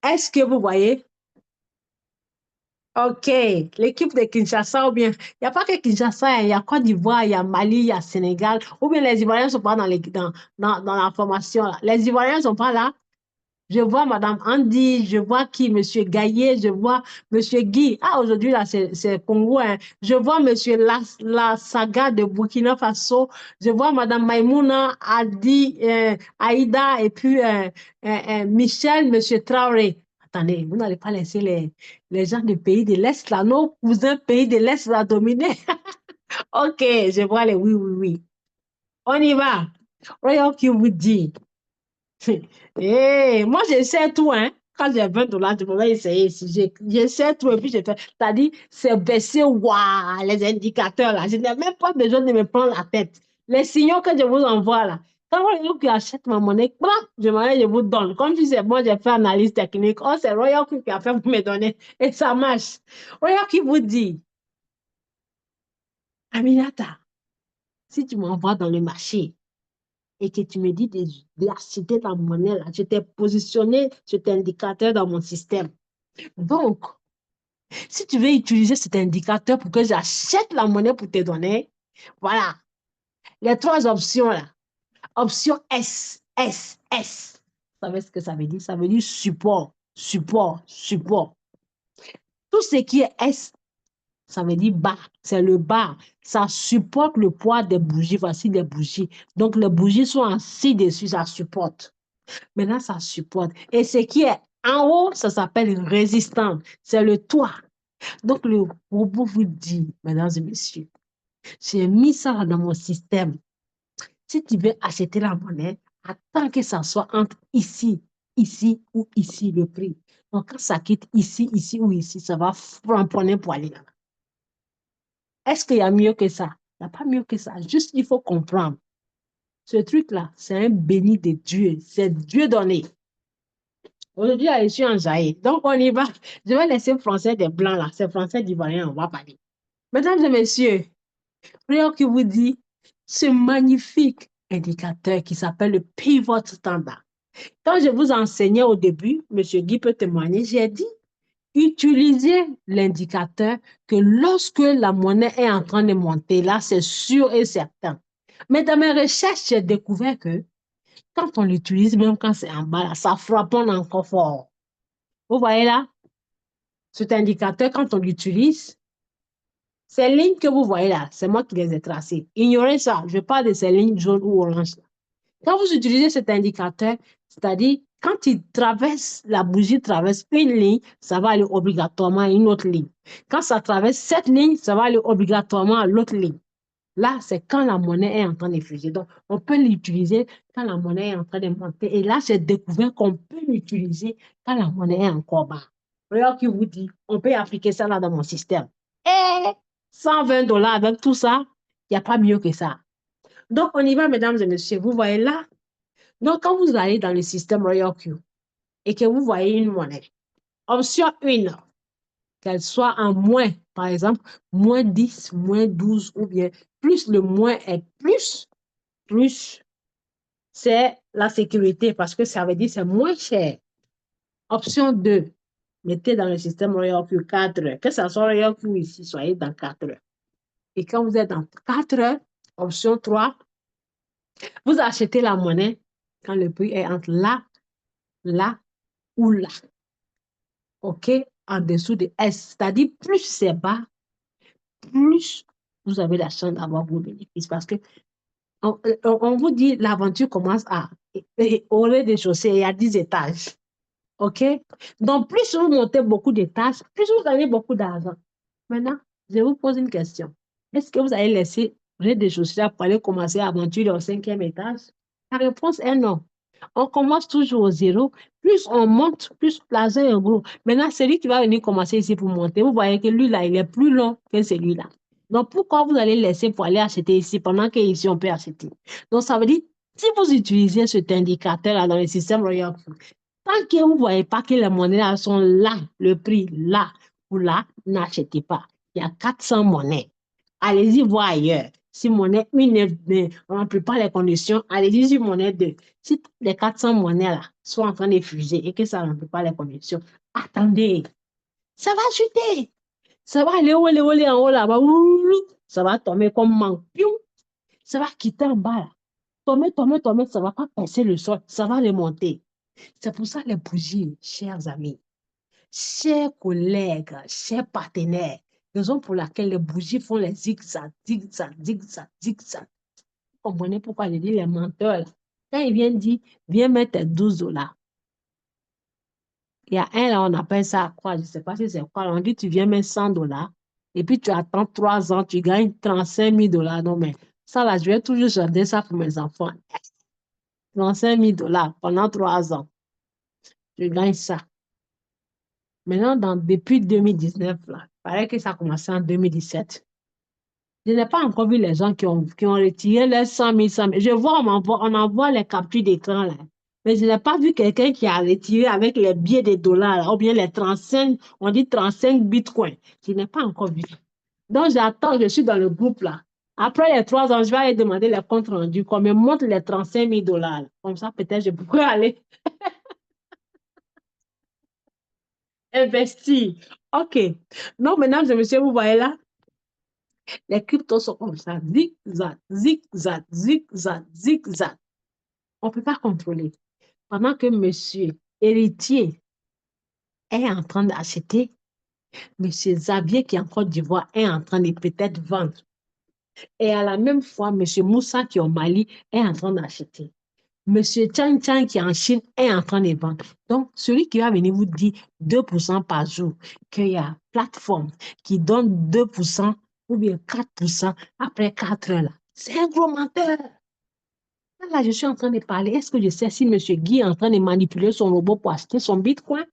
Est-ce que vous voyez? OK, l'équipe de Kinshasa ou bien, il n'y a pas que Kinshasa, hein, il y a Côte d'Ivoire, il y a Mali, il y a Sénégal, ou bien les Ivoiriens ne sont pas dans la formation là. Les Ivoiriens ne sont pas là. Je vois Madame Andy, je vois qui, Monsieur Gaillet, je vois Monsieur Guy. Ah, aujourd'hui, là, c'est Congo, hein. Je vois Monsieur la Saga de Burkina Faso. Je vois Madame Maïmouna, Adi, Aïda, et puis Michel, Monsieur Traoré. Attendez, vous n'allez pas laisser les gens du pays de l'Est, là, nos cousins pays de l'Est, là, dominer. OK, je vois les oui, oui, oui. On y va. Royal qui vous dit. Moi, je sais tout, hein. Quand j'ai 20 dollars, je pourrais essayer. Si je sais tout, et puis je fais. C'est-à-dire, c'est baisser, waouh, les indicateurs, là. Je n'ai même pas besoin de me prendre la tête. Les signaux que je vous envoie, là. Quand Royal qui achète ma monnaie, je vous donne. Comme si c'est bon, j'ai fait analyse technique. Oh, c'est Royal qui a fait pour me donner. Et ça marche. Royal qui vous dit, Aminata, si tu m'envoies dans le marché, et que tu me dis d'acheter la monnaie, là, je t'ai positionné cet indicateur dans mon système. Donc, si tu veux utiliser cet indicateur pour que j'achète la monnaie pour te donner, voilà, les trois options là. Option S, S, S. Vous savez ce que ça veut dire? Ça veut dire support, support, support. Tout ce qui est S, ça veut dire bas, c'est le bas. Ça supporte le poids des bougies. Voici les bougies. Donc, les bougies sont assis dessus, ça supporte. Maintenant, ça supporte. Et ce qui est en haut, ça s'appelle résistant. C'est le toit. Donc, le robot vous dit, mesdames et messieurs, j'ai mis ça dans mon système. Si tu veux acheter la monnaie, attends que ça soit entre ici, ici ou ici le prix. Donc, quand ça quitte ici, ici ou ici, ça va framponner pour aller là. Est-ce qu'il y a mieux que ça? Il n'y a pas mieux que ça. Juste, il faut comprendre. Ce truc-là, c'est un béni de Dieu. C'est Dieu donné. Aujourd'hui, je suis en Jaï. Donc, on y va. Je vais laisser le français des Blancs, là. C'est français d'Ivoirien, on va parler. Mesdames et messieurs, rien que vous dit, ce magnifique indicateur qui s'appelle le pivot standard. Quand je vous enseignais au début, Monsieur Guy peut témoigner, j'ai dit, utilisez l'indicateur que lorsque la monnaie est en train de monter, là, c'est sûr et certain. Mais dans mes recherches, j'ai découvert que quand on l'utilise, même quand c'est en bas, là, ça frappe encore fort. Vous voyez là, cet indicateur, quand on l'utilise, ces lignes que vous voyez là, c'est moi qui les ai tracées. Ignorez ça. Je parle de ces lignes jaunes ou oranges. Quand vous utilisez cet indicateur, c'est-à-dire quand il traverse, la bougie traverse une ligne, ça va aller obligatoirement à une autre ligne. Quand ça traverse cette ligne, ça va aller obligatoirement à l'autre ligne. Là, c'est quand la monnaie est en train de fuser. Donc, on peut l'utiliser quand la monnaie est en train de monter. Et là, j'ai découvert qu'on peut l'utiliser quand la monnaie est encore bas. Regarde qui vous dit, on peut appliquer ça là dans mon système. Et 120 dollars avec tout ça, il n'y a pas mieux que ça. Donc, on y va, mesdames et messieurs. Vous voyez là? Donc, quand vous allez dans le système Royal Q et que vous voyez une monnaie, option 1, qu'elle soit en moins, par exemple, moins 10, moins 12 ou bien plus le moins est plus, c'est la sécurité parce que ça veut dire c'est moins cher. Option 2, mettez dans le système Royal Q 4 heures. Que ça soit Royal Q ici, soyez dans 4 heures. Et quand vous êtes dans 4 heures, option 3, vous achetez la monnaie quand le prix est entre là ou là. OK? En dessous de S. C'est-à-dire, plus c'est bas, plus vous avez la chance d'avoir vos bénéfices. Parce que on vous dit l'aventure commence au rez-de-chaussée, il y a 10 étages. OK? Donc, plus vous montez beaucoup d'étages, plus vous gagnez beaucoup d'argent. Maintenant, je vous pose une question. Est-ce que vous allez laisser rez-de-chaussée pour aller commencer l'aventure au 5e étage? La réponse est non. On commence toujours au zéro. Plus on monte, plus l'argent est gros. Maintenant, celui qui va venir commencer ici pour monter, vous voyez que lui, là, il est plus long que celui-là. Donc, pourquoi vous allez laisser pour aller acheter ici pendant qu'ici, on peut acheter? Donc, ça veut dire, si vous utilisez cet indicateur-là dans le système Royal, tant que vous ne voyez pas que les monnaies là sont là, le prix là ou là, n'achetez pas. Il y a 400 monnaies. Allez-y voir ailleurs. Si monnaie 1 on ne remplit pas les conditions, allez-y sur monnaie 2. Si les 400 monnaies là sont en train de fuser et que ça ne remplit pas les conditions, attendez, ça va chuter. Ça va aller en haut là-bas. Ça va tomber comme manque. Ça va quitter en bas là. Tomber, ça ne va pas percer le sol. Ça va remonter. C'est pour ça les bougies, chers amis, chers collègues, chers partenaires, raison pour laquelle les bougies font les zigzags, zigzags, zigzags, zigzags. Vous comprenez pourquoi je dis les menteurs là. Quand ils viennent dire, viens mettre tes 12 dollars. Il y a un là, on appelle ça quoi? Je ne sais pas si c'est quoi. On dit, tu viens mettre 100 dollars et puis tu attends 3 ans, tu gagnes 35 000 dollars. Non, mais ça là, je vais toujours chanter ça pour mes enfants. 35 000 dollars pendant 3 ans. Je gagne ça. Maintenant, depuis 2019, là, il paraît que ça a commencé en 2017. Je n'ai pas encore vu les gens qui ont retiré les 100 000, 100 000. Je vois, on envoie les captures d'écran, là. Mais je n'ai pas vu quelqu'un qui a retiré avec les billets de dollars, là, ou bien les 35, on dit 35 bitcoins. Je n'ai pas encore vu. Donc, j'attends, je suis dans le groupe, là. Après les 3 ans, je vais aller demander les comptes rendus, qu'on me montre les 35 000 dollars. Comme ça, peut-être je pourrais aller investir. OK. Donc, mesdames et messieurs, vous voyez là, les cryptos sont comme ça, zigzag, zigzag, zigzag, zigzag. On ne peut pas contrôler. Pendant que monsieur héritier est en train d'acheter, monsieur Xavier qui est en Côte d'Ivoire est en train de peut-être vendre. Et à la même fois, monsieur Moussa qui est au Mali est en train d'acheter. Monsieur Chang Chang qui est en Chine est en train de vendre. Donc, celui qui va venir vous dire 2% par jour, qu'il y a plateforme qui donne 2% ou bien 4% après 4 heures, là, c'est un gros menteur. Là, je suis en train de parler. Est-ce que je sais si monsieur Guy est en train de manipuler son robot pour acheter son bitcoin?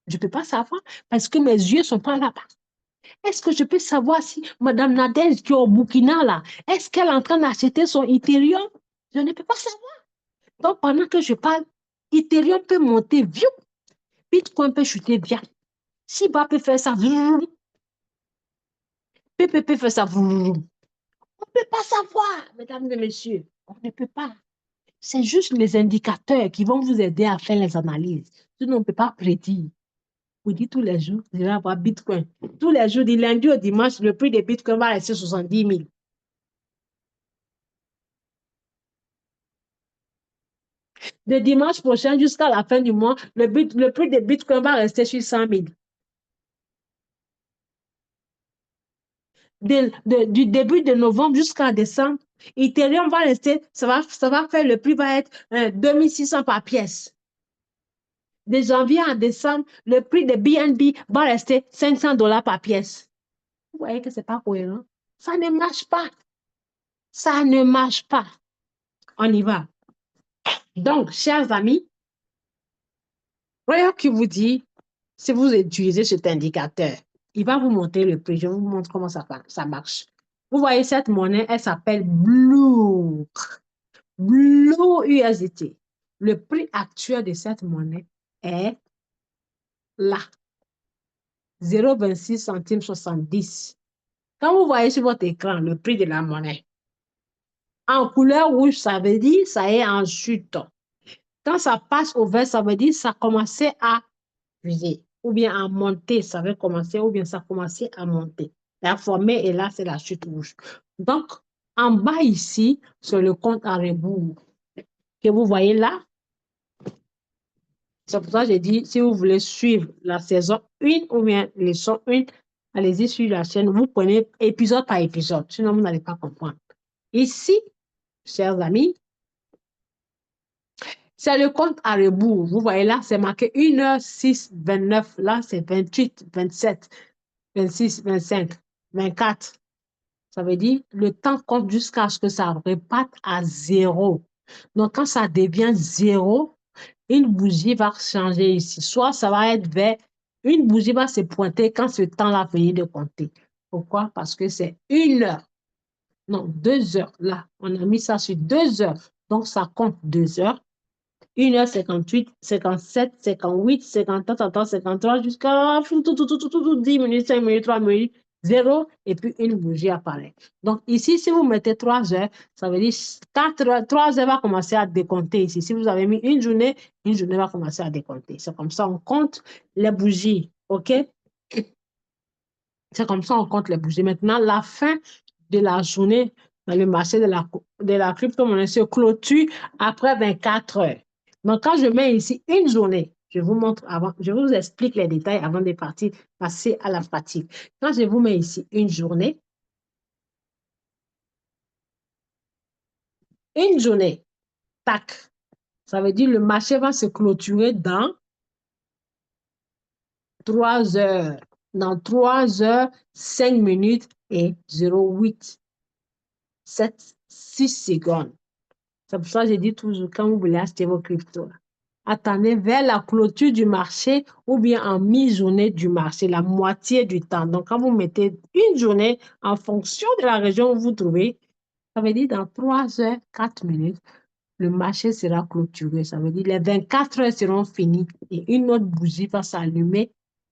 Je ne peux pas savoir parce que mes yeux ne sont pas là-bas. Est-ce que je peux savoir si madame Nadège qui est au Burkina, là, est-ce qu'elle est en train d'acheter son Ethereum? Je ne peux pas savoir. Donc, pendant que je parle, Ethereum peut monter, vieux. Bitcoin peut chuter, bien. Shiba peut faire ça, PP peut faire ça, on ne peut pas savoir, mesdames et messieurs. On ne peut pas. C'est juste les indicateurs qui vont vous aider à faire les analyses. Sinon, on ne peut pas prédire. Vous dites tous les jours, je vais avoir Bitcoin. Tous les jours, du lundi au dimanche, le prix des Bitcoin va rester 70 000. De dimanche prochain jusqu'à la fin du mois, le prix des Bitcoin va rester sur 100 000. Du début de novembre jusqu'à décembre, Ethereum va rester, ça va faire, le prix va être 2600 par pièce. De janvier à décembre, le prix de BNB va rester 500 dollars par pièce. Vous voyez que ce n'est pas cohérent. Ça ne marche pas. Ça ne marche pas. On y va. Donc, chers amis, voyons qui vous dit, si vous utilisez cet indicateur, il va vous montrer le prix. Je vous montre comment ça marche. Vous voyez cette monnaie, elle s'appelle Blue. Blue USDT. Le prix actuel de cette monnaie est là. 0,26 centimes 70. Quand vous voyez sur votre écran le prix de la monnaie, en couleur rouge, ça veut dire ça est en chute. Quand ça passe au vert, ça veut dire ça commençait à fuser. Ou bien à monter, ça veut commencer, ou bien ça commençait à monter. La formée est là, c'est la chute rouge. Donc, en bas ici, c'est le compte à rebours que vous voyez là. C'est pour ça que j'ai dit, si vous voulez suivre la saison 1 ou bien leçon 1, allez-y sur la chaîne, vous prenez épisode par épisode, sinon vous n'allez pas comprendre. Ici, chers amis, c'est le compte à rebours. Vous voyez là, c'est marqué 1h06, 29. Là, c'est 28, 27, 26, 25, 24. Ça veut dire le temps compte jusqu'à ce que ça reparte à 0. Donc, quand ça devient 0, une bougie va changer ici. Soit ça va être vert, une bougie va se pointer quand ce temps-là finit de compter. Pourquoi? Parce que c'est 1 heure. Non, 2 heures. Là, on a mis ça sur 2 heures. Donc, ça compte 2 heures. 1h58, 57, 58, 50, 53 jusqu'à 10 minutes, 5 minutes, 3 minutes. 0 et puis une bougie apparaît. Donc ici, si vous mettez 3 heures, ça veut dire 3 heures va commencer à décompter ici. Si vous avez mis une journée va commencer à décompter. C'est comme ça, on compte les bougies. OK? C'est comme ça, on compte les bougies. Maintenant, la fin de la journée dans le marché de la crypto-monnaie se clôture après 24 heures. Donc, quand je mets ici une journée, je vous montre avant, je vous explique les détails avant de partir passer à la pratique. Quand je vous mets ici une journée, tac, ça veut dire le marché va se clôturer dans 3 heures. Dans 3 heures, 5 minutes et 08, 7, 6 secondes. C'est pour ça que je dis toujours, quand vous voulez acheter vos cryptos, attendez vers la clôture du marché ou bien en mi-journée du marché, la moitié du temps. Donc, quand vous mettez une journée en fonction de la région où vous vous trouvez, ça veut dire dans 3 heures, 4 minutes, le marché sera clôturé. Ça veut dire les 24 heures seront finies et une autre bougie va s'allumer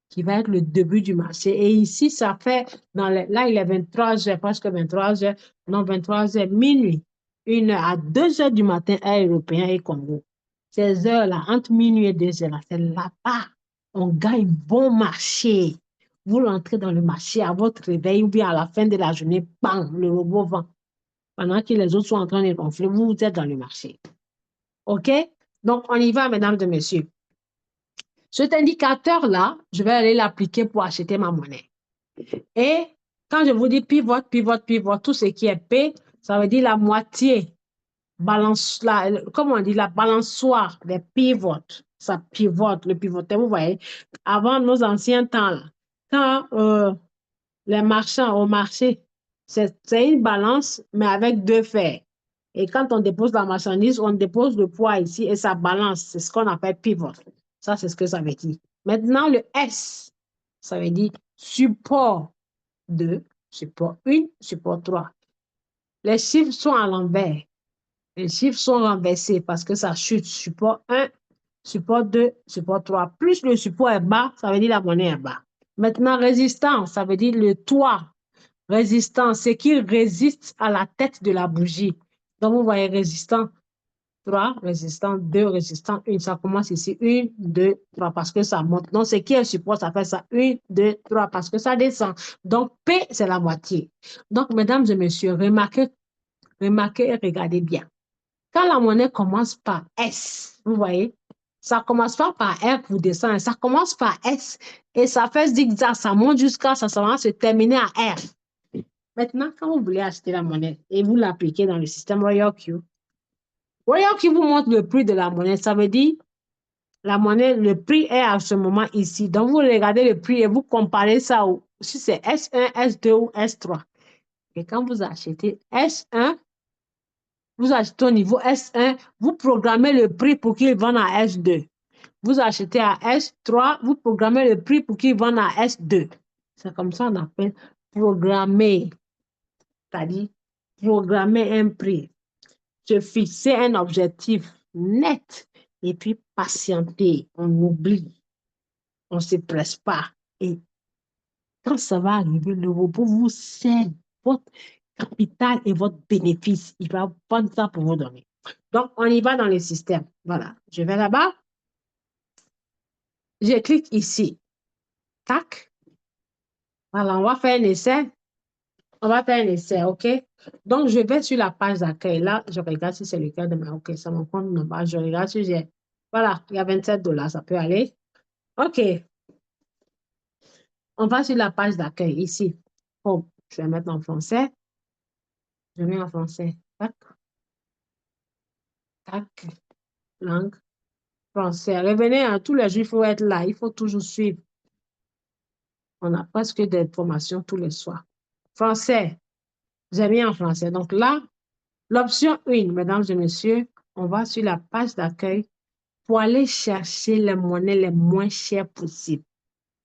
qui va être le début du marché. Et ici, ça fait, là, il est 23 heures, presque 23 heures, non, 23 heures, minuit, 1 heure à 2 heures du matin, heure européenne et Congo. Ces heures-là, entre minuit et 2 heures, c'est là-bas. On gagne bon marché. Vous rentrez dans le marché à votre réveil ou bien à la fin de la journée, bang, le robot vend. Pendant que les autres sont en train de gonfler, vous êtes dans le marché. OK? Donc, on y va, mesdames et messieurs. Cet indicateur-là, je vais aller l'appliquer pour acheter ma monnaie. Et quand je vous dis pivot, pivot, pivot, tout ce qui est P, ça veut dire la moitié. Balance, comment on dit, la balançoire des pivots. Ça pivote, le pivoter, vous voyez. Avant nos anciens temps, là, quand les marchands au marché, c'est une balance, mais avec deux fers. Et quand on dépose la marchandise, on dépose le poids ici et ça balance. C'est ce qu'on appelle pivot. Ça, c'est ce que ça veut dire. Maintenant, le S, ça veut dire support 2, support 1, support 3. Les chiffres sont à l'envers. Les chiffres sont renversés parce que ça chute. Support 1, support 2, support 3. Plus le support est bas, ça veut dire la monnaie est bas. Maintenant, résistance, ça veut dire le toit. Résistance, c'est qui résiste à la tête de la bougie. Donc, vous voyez résistant 3, résistant 2, résistant 1. Ça commence ici 1, 2, 3 parce que ça monte. Donc, c'est qui est support, ça fait ça 1, 2, 3 parce que ça descend. Donc, P, c'est la moitié. Donc, mesdames et messieurs, remarquez et regardez bien. Quand la monnaie commence par S, vous voyez, ça commence pas par R pour descendre, ça commence par S et ça fait zigzag, ça monte jusqu'à ça va se terminer à R. Maintenant, quand vous voulez acheter la monnaie et vous l'appliquez dans le système Royal Q vous montre le prix de la monnaie, ça veut dire la monnaie, le prix est à ce moment ici. Donc, vous regardez le prix et vous comparez ça si c'est S1, S2 ou S3. Et quand vous achetez S1, vous achetez au niveau S1, vous programmez le prix pour qu'il vende à S2. Vous achetez à S3, vous programmez le prix pour qu'il vende à S2. C'est comme ça qu'on appelle programmer, c'est-à-dire programmer un prix, se fixer un objectif net et puis patienter. On oublie, on ne se presse pas. Et quand ça va arriver, le robot vous cède votre capital et votre bénéfice. Il va prendre ça pour vous donner. Donc, on y va dans le système. Voilà, je vais là-bas. Je clique ici. Tac. Voilà, on va faire un essai. On va faire un essai, OK? Donc, je vais sur la page d'accueil. Là, je regarde si c'est le cas de ma... OK, ça me compte ma base. Je regarde si j'ai... Voilà, il y a 27 $, ça peut aller. OK, on va sur la page d'accueil ici. Oh, je vais mettre en français. Je mets en français. Tac, tac, langue, français. Revenez, hein, tous les jours, il faut être là. Il faut toujours suivre. On a presque des formations tous les soirs. Français, j'ai mis en français. Donc là, l'option 1, mesdames et messieurs, on va sur la page d'accueil pour aller chercher les monnaies les moins chères possibles.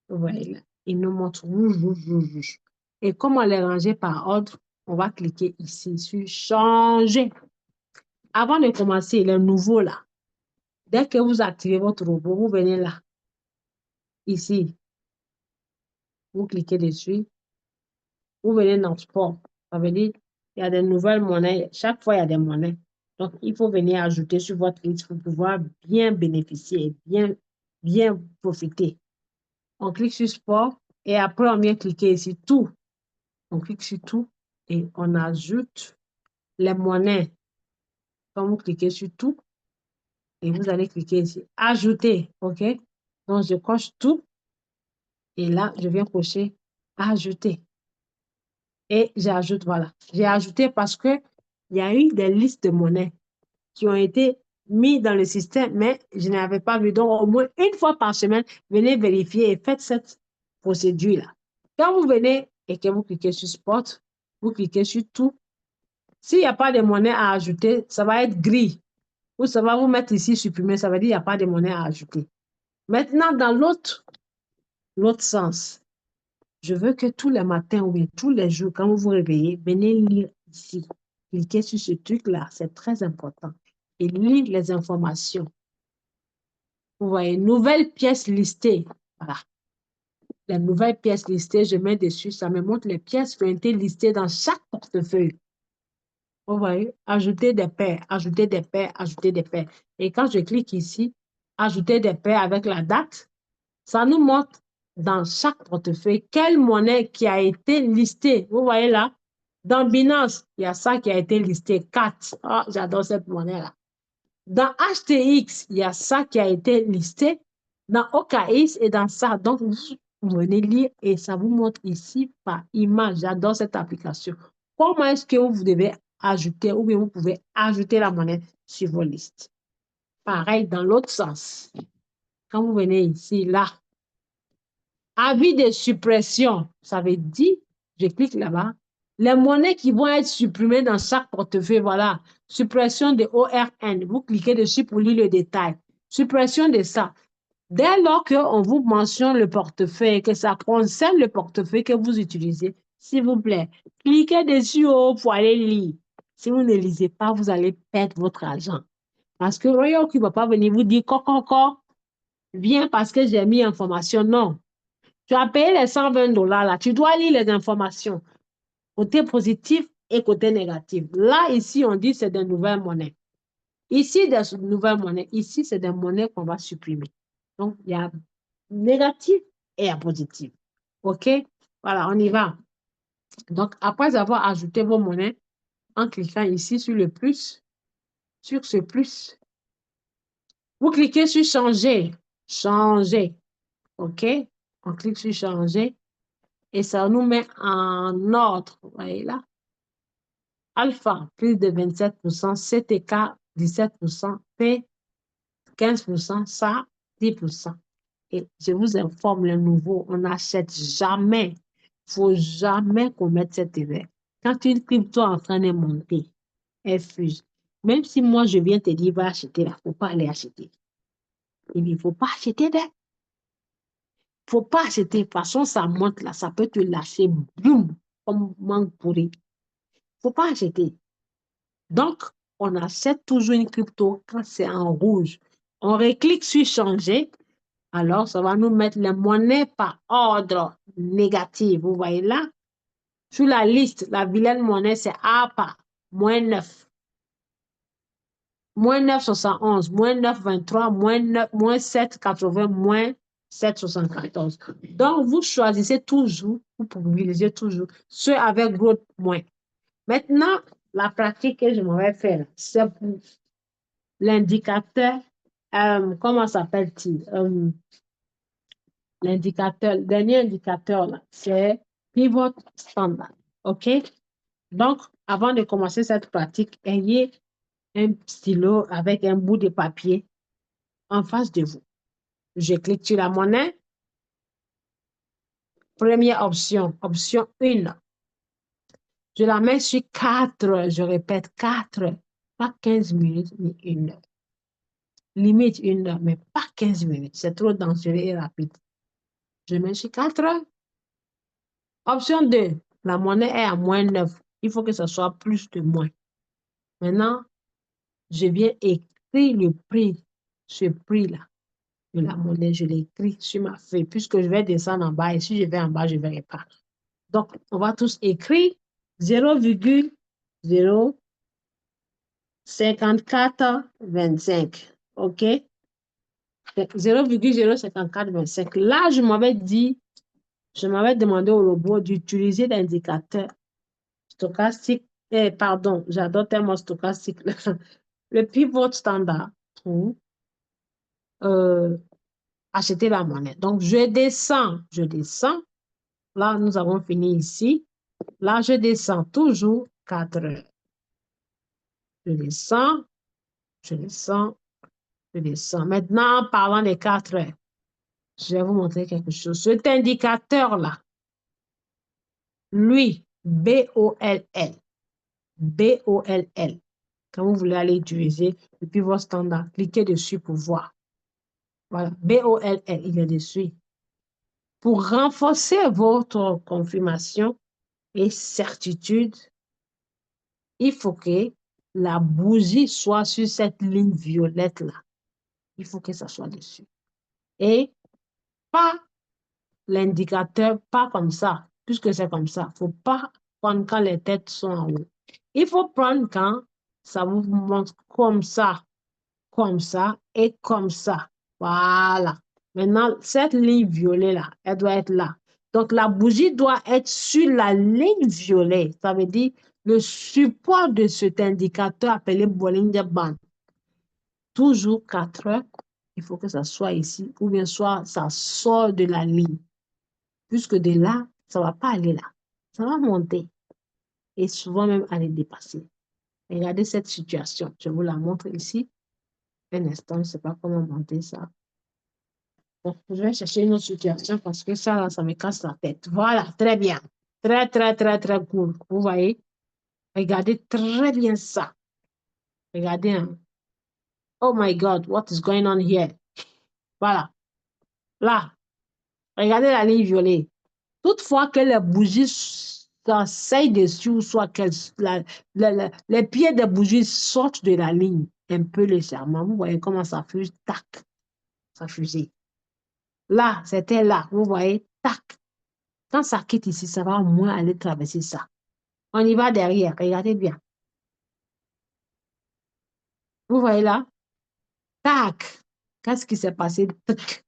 Vous voyez là, il nous montre rouge, rouge, rouge, rouge. Et comment les ranger par ordre, on va cliquer ici sur changer. Avant de commencer, les nouveaux là, dès que vous activez votre robot, vous venez là, ici, vous cliquez dessus, Vous venez dans sport. Ça veut dire, il y a des nouvelles monnaies. Chaque fois, il y a des monnaies. Donc, il faut venir ajouter sur votre liste pour pouvoir bien bénéficier, bien profiter. On clique sur sport et après, on vient cliquer ici tout. On clique sur tout et on ajoute les monnaies. Quand vous cliquez sur tout et vous allez cliquer ici, ajouter. OK? Donc, je coche tout et là, je viens cocher ajouter. Et j'ajoute, voilà. J'ai ajouté parce que il y a eu des listes de monnaies qui ont été mises dans le système, mais je n'avais pas vu. Donc, au moins une fois par semaine, venez vérifier et faites cette procédure-là. Quand vous venez et que vous cliquez sur Spot, vous cliquez sur tout. S'il n'y a pas de monnaie à ajouter, ça va être gris. Ou ça va vous mettre ici supprimer, ça veut dire qu'il n'y a pas de monnaie à ajouter. Maintenant, dans l'autre sens, je veux que tous les matins ou bien tous les jours, quand vous vous réveillez, venez lire ici. Cliquez sur ce truc-là, c'est très important. Et lire les informations. Vous voyez, nouvelles pièces listées. Voilà. Les nouvelles pièces listées, je mets dessus, ça me montre les pièces qui ont été listées dans chaque portefeuille. Vous voyez, ajouter des paires, ajouter des paires, ajouter des paires. Et quand je clique ici, ajouter des paires avec la date, ça nous montre dans chaque portefeuille quelle monnaie qui a été listée. Vous voyez là, dans Binance, il y a ça qui a été listé, 4. Ah, j'adore cette monnaie-là. Dans HTX, il y a ça qui a été listé. Dans OKX et dans ça. Donc, vous venez lire et ça vous montre ici par image. J'adore cette application. Comment est-ce que vous devez ajouter ou bien vous pouvez ajouter la monnaie sur vos listes? Pareil, dans l'autre sens. Quand vous venez ici, là, avis de suppression, ça veut dire, je clique là-bas, les monnaies qui vont être supprimées dans chaque portefeuille, voilà, suppression de ORN, vous cliquez dessus pour lire le détail, suppression de ça. Dès lors qu'on vous mentionne le portefeuille, que ça concerne le portefeuille que vous utilisez, s'il vous plaît, cliquez dessus pour aller lire. Si vous ne lisez pas, vous allez perdre votre argent. Parce que Royal qui ne va pas venir vous dire, viens parce que j'ai mis information. Non. Tu as payé les 120 $ là. Tu dois lire les informations. Côté positif et côté négatif. Là, ici, on dit que c'est des nouvelles monnaies. Ici, des nouvelles monnaies. Ici, c'est des monnaies qu'on va supprimer. Donc, il y a négatif et il y a positif. OK? Voilà, on y va. Donc, après avoir ajouté vos monnaies, en cliquant ici sur le plus, sur ce plus, vous cliquez sur changer. Changer. OK? On clique sur changer. Et ça nous met en ordre. Vous voyez là? Alpha, plus de 27%, CTK, 17%, P, 15%, ça, 10%. Et je vous informe, le nouveau, on n'achète jamais. Il ne faut jamais commettre cet erreur. Quand une crypto est en train de monter, elle fuse. Même si moi, je viens te dire, va acheter là, il ne faut pas aller acheter. Il ne faut pas acheter là. Il ne faut pas acheter. De toute façon, ça monte là, ça peut te lâcher, boum, comme mangue pourri. Il ne faut pas acheter. Donc, on achète toujours une crypto quand c'est en rouge. On reclique sur changer. Alors, ça va nous mettre les monnaies par ordre négatif. Vous voyez là? Sur la liste, la vilaine monnaie, c'est APA, moins 9. Moins 9,71, moins 9,23, moins 7,80, moins 7,74. Donc, vous choisissez toujours, vous privilégiez toujours ceux avec gros moins. Maintenant, la pratique que je m'en vais faire, c'est pour l'indicateur, comment s'appelle-t-il? L'indicateur, le dernier indicateur, là, c'est pivot standard. OK? Donc, avant de commencer cette pratique, ayez un stylo avec un bout de papier en face de vous. Je clique sur la monnaie. Première option, option 1. Je la mets sur 4, je répète 4, pas 15 minutes, mais 1 heure. Limite 1 heure, mais pas 15 minutes. C'est trop dangereux et rapide. Je mets sur 4. Option 2, la monnaie est à moins 9. Il faut que ce soit plus de moins. Maintenant, je viens écrire le prix, ce prix-là de la monnaie. Je l'écris sur ma feuille, puisque je vais descendre en bas. Et si je vais en bas, je ne verrai pas. Donc, on va tous écrire 0,05425. OK? 0,05425. Là, je m'avais demandé au robot d'utiliser l'indicateur stochastique. Pardon, j'adore tellement stochastique. Le pivot standard pour acheter la monnaie. Donc, je descends. Là, nous avons fini ici. Là, je descends toujours 4 heures. Je descends, je descends, je descends. Maintenant, en parlant des 4 heures, je vais vous montrer quelque chose. Cet indicateur-là, lui, B-O-L-L, B-O-L-L, quand vous voulez aller utiliser le pivot standard, cliquez dessus pour voir. Voilà, B-O-L-L, il est dessus. Pour renforcer votre confirmation et certitude, il faut que la bougie soit sur cette ligne violette-là. Il faut que ça soit dessus. Et pas l'indicateur, pas comme ça, puisque c'est comme ça. Il ne faut pas prendre quand les têtes sont en haut. Il faut prendre quand ça vous montre comme ça et comme ça. Voilà. Maintenant, cette ligne violet-là, elle doit être là. Donc, la bougie doit être sur la ligne violet. Ça veut dire le support de cet indicateur appelé Bollinger Band. Toujours 4 heures, il faut que ça soit ici, ou bien soit ça sort de la ligne. Puisque de là, ça ne va pas aller là. Ça va monter et souvent même aller dépasser. Regardez cette situation. Je vous la montre ici. Un instant, je ne sais pas comment monter ça. Bon, je vais chercher une autre situation parce que ça, là, ça me casse la tête. Voilà, très bien. Très, très, très, très cool. Vous voyez? Regardez très bien ça. Regardez. Hein. Oh my God, what is going on here? Voilà. Là, regardez la ligne violet. Toutefois que les bougies s'asseyent dessus, ou soit que les pieds des bougies sortent de la ligne un peu légèrement. Vous voyez comment ça fuse, tac, ça fusait. Là, c'était là, vous voyez, tac. Quand ça quitte ici, ça va au moins aller traverser ça. On y va derrière, regardez bien. Vous voyez là? Tac. Qu'est-ce qui s'est passé? Tac,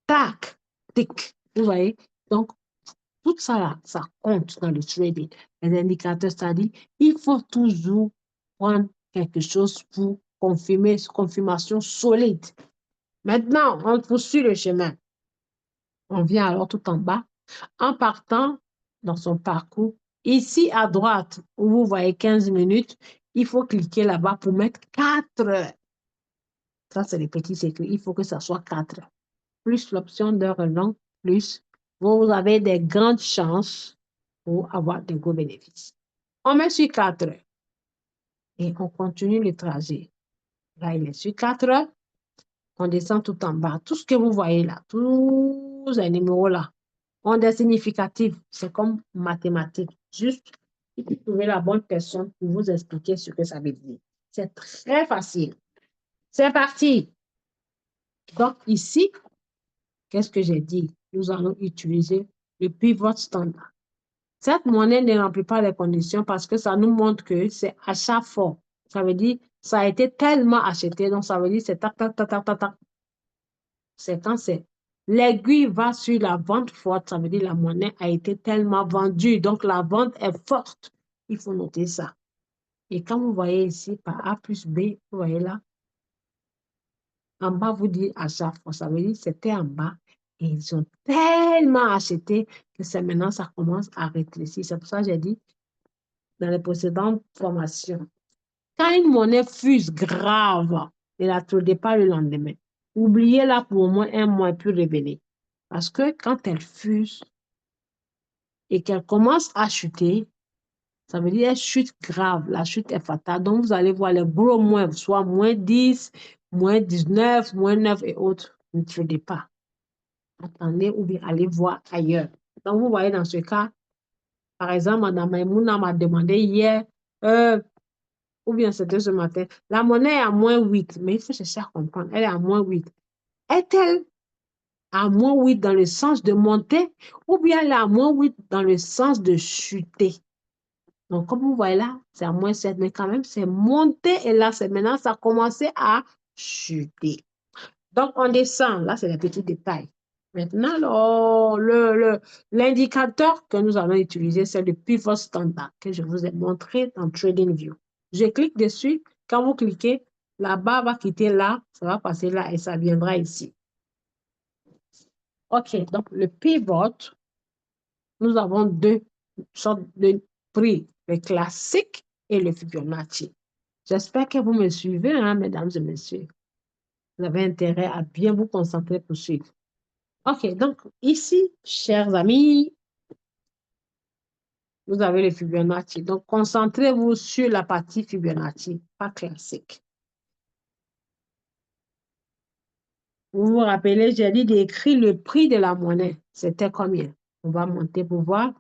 tac, tic. Vous voyez? Donc, tout ça là, ça compte dans le trading. Les indicateurs, c'est-à-dire, il faut toujours prendre quelque chose pour confirmer, confirmation solide. Maintenant, on poursuit le chemin. On vient alors tout en bas. En partant dans son parcours, ici à droite, où vous voyez 15 minutes, il faut cliquer là-bas pour mettre 4 heures. Ça, c'est les petits secrets. Il faut que ça soit 4 heures. Plus l'option d'heure longue, plus vous avez des grandes chances pour avoir de gros bénéfices. On met sur 4 heures et on continue le trajet. Là, il est sur 4 heures. On descend tout en bas. Tout ce que vous voyez là, tous ces numéros-là, ont des significatifs. C'est comme mathématiques. Juste, il faut trouver la bonne personne pour vous expliquer ce que ça veut dire. C'est très facile. C'est parti. Donc, ici, qu'est-ce que j'ai dit? Nous allons utiliser le pivot standard. Cette monnaie ne remplit pas les conditions parce que ça nous montre que c'est achat fort. Ça veut dire ça a été tellement acheté, donc ça veut dire c'est tac, tac, tac, tac, tac, tac. C'est quand c'est l'aiguille va sur la vente forte, ça veut dire la monnaie a été tellement vendue, donc la vente est forte. Il faut noter ça. Et quand vous voyez ici par A plus B, vous voyez là, en bas, vous dites achat fort, ça veut dire c'était en bas. Et ils ont tellement acheté que c'est maintenant ça commence à rétrécir. C'est pour ça que j'ai dit dans les précédentes formations. Quand une monnaie fuse grave, ne la trouvez pas le lendemain. Oubliez-la pour au moins un mois puis revenez. Parce que quand elle fuse et qu'elle commence à chuter, ça veut dire qu'elle chute grave. La chute est fatale. Donc, vous allez voir les gros moins, soit moins 10, moins 19, moins 9 et autres. Ne tradez pas. Attendez ou bien allez voir ailleurs. Donc, vous voyez dans ce cas, par exemple, Mme Maïmouna m'a demandé hier, ou bien c'était ce matin, la monnaie est à moins 8, mais il faut chercher à comprendre, elle est à moins 8. Est-elle à moins 8 dans le sens de monter ou bien elle est à moins 8 dans le sens de chuter. Donc, comme vous voyez là, c'est à moins 7, mais quand même, c'est monté et là, c'est maintenant, ça a commencé à chuter. Donc, on descend. Là, c'est les petits détails. Maintenant, l'indicateur que nous allons utiliser, c'est le pivot standard que je vous ai montré dans TradingView. Je clique dessus. Quand vous cliquez, la barre va quitter là, ça va passer là et ça viendra ici. OK, donc le pivot, nous avons deux sortes de prix, le classique et le Fibonacci. J'espère que vous me suivez, hein, mesdames et messieurs. Vous avez intérêt à bien vous concentrer pour suivre. OK, donc ici, chers amis, vous avez le Fibonacci. Donc, concentrez-vous sur la partie Fibonacci, pas classique. Vous vous rappelez, j'ai dit d'écrire le prix de la monnaie. C'était combien? On va monter pour voir.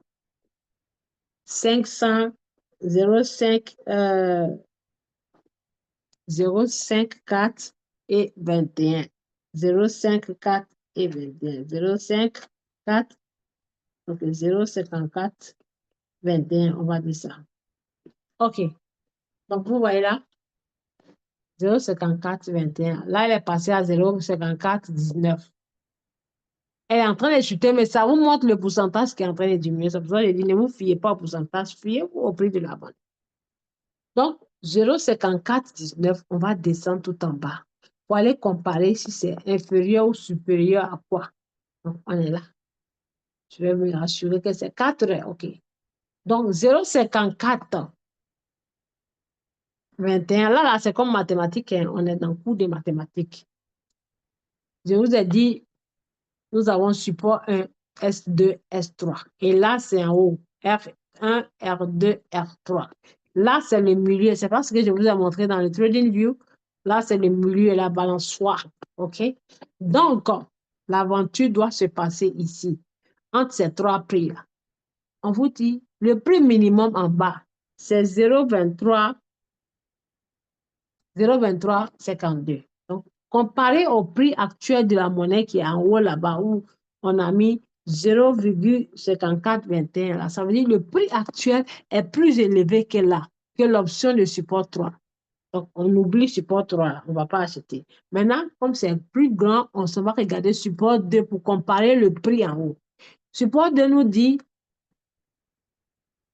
500, 0,5, 0,54 et 21. 0,54 et 21. 0,54, donc 0,54, 21, on va dire ça. OK. Donc, vous voyez là, 0,54, 21. Là, elle est passée à 0,54, 19. Elle est en train de chuter, mais ça vous montre le pourcentage qui est en train de diminuer. C'est pour ça que je dis, ne vous fiez pas au pourcentage, fiez-vous au prix de la vente. Donc, 0,54, 19, on va descendre tout en bas pour aller comparer si c'est inférieur ou supérieur à quoi. Donc, on est là. Je vais me rassurer que c'est 4 heures. OK. Donc, 0,54, 21. Là, c'est comme mathématiques. Hein. On est dans le cours de mathématiques. Je vous ai dit, nous avons support 1, S2, S3. Et là, c'est en haut. R1, R2, R3. Là, c'est le milieu. C'est pas ce que je vous ai montré dans le TradingView. Là, c'est le milieu et la balançoire. OK? Donc, l'aventure doit se passer ici, entre ces trois prix-là. On vous dit, le prix minimum en bas, c'est 0,23, 0,2352. Donc, comparé au prix actuel de la monnaie qui est en haut là-bas, où on a mis 0,5421, là, ça veut dire que le prix actuel est plus élevé que là, que l'option de support 3. Donc, on oublie support 3, là, on ne va pas acheter. Maintenant, comme c'est plus grand, on se va regarder support 2 pour comparer le prix en haut. Support 2 nous dit,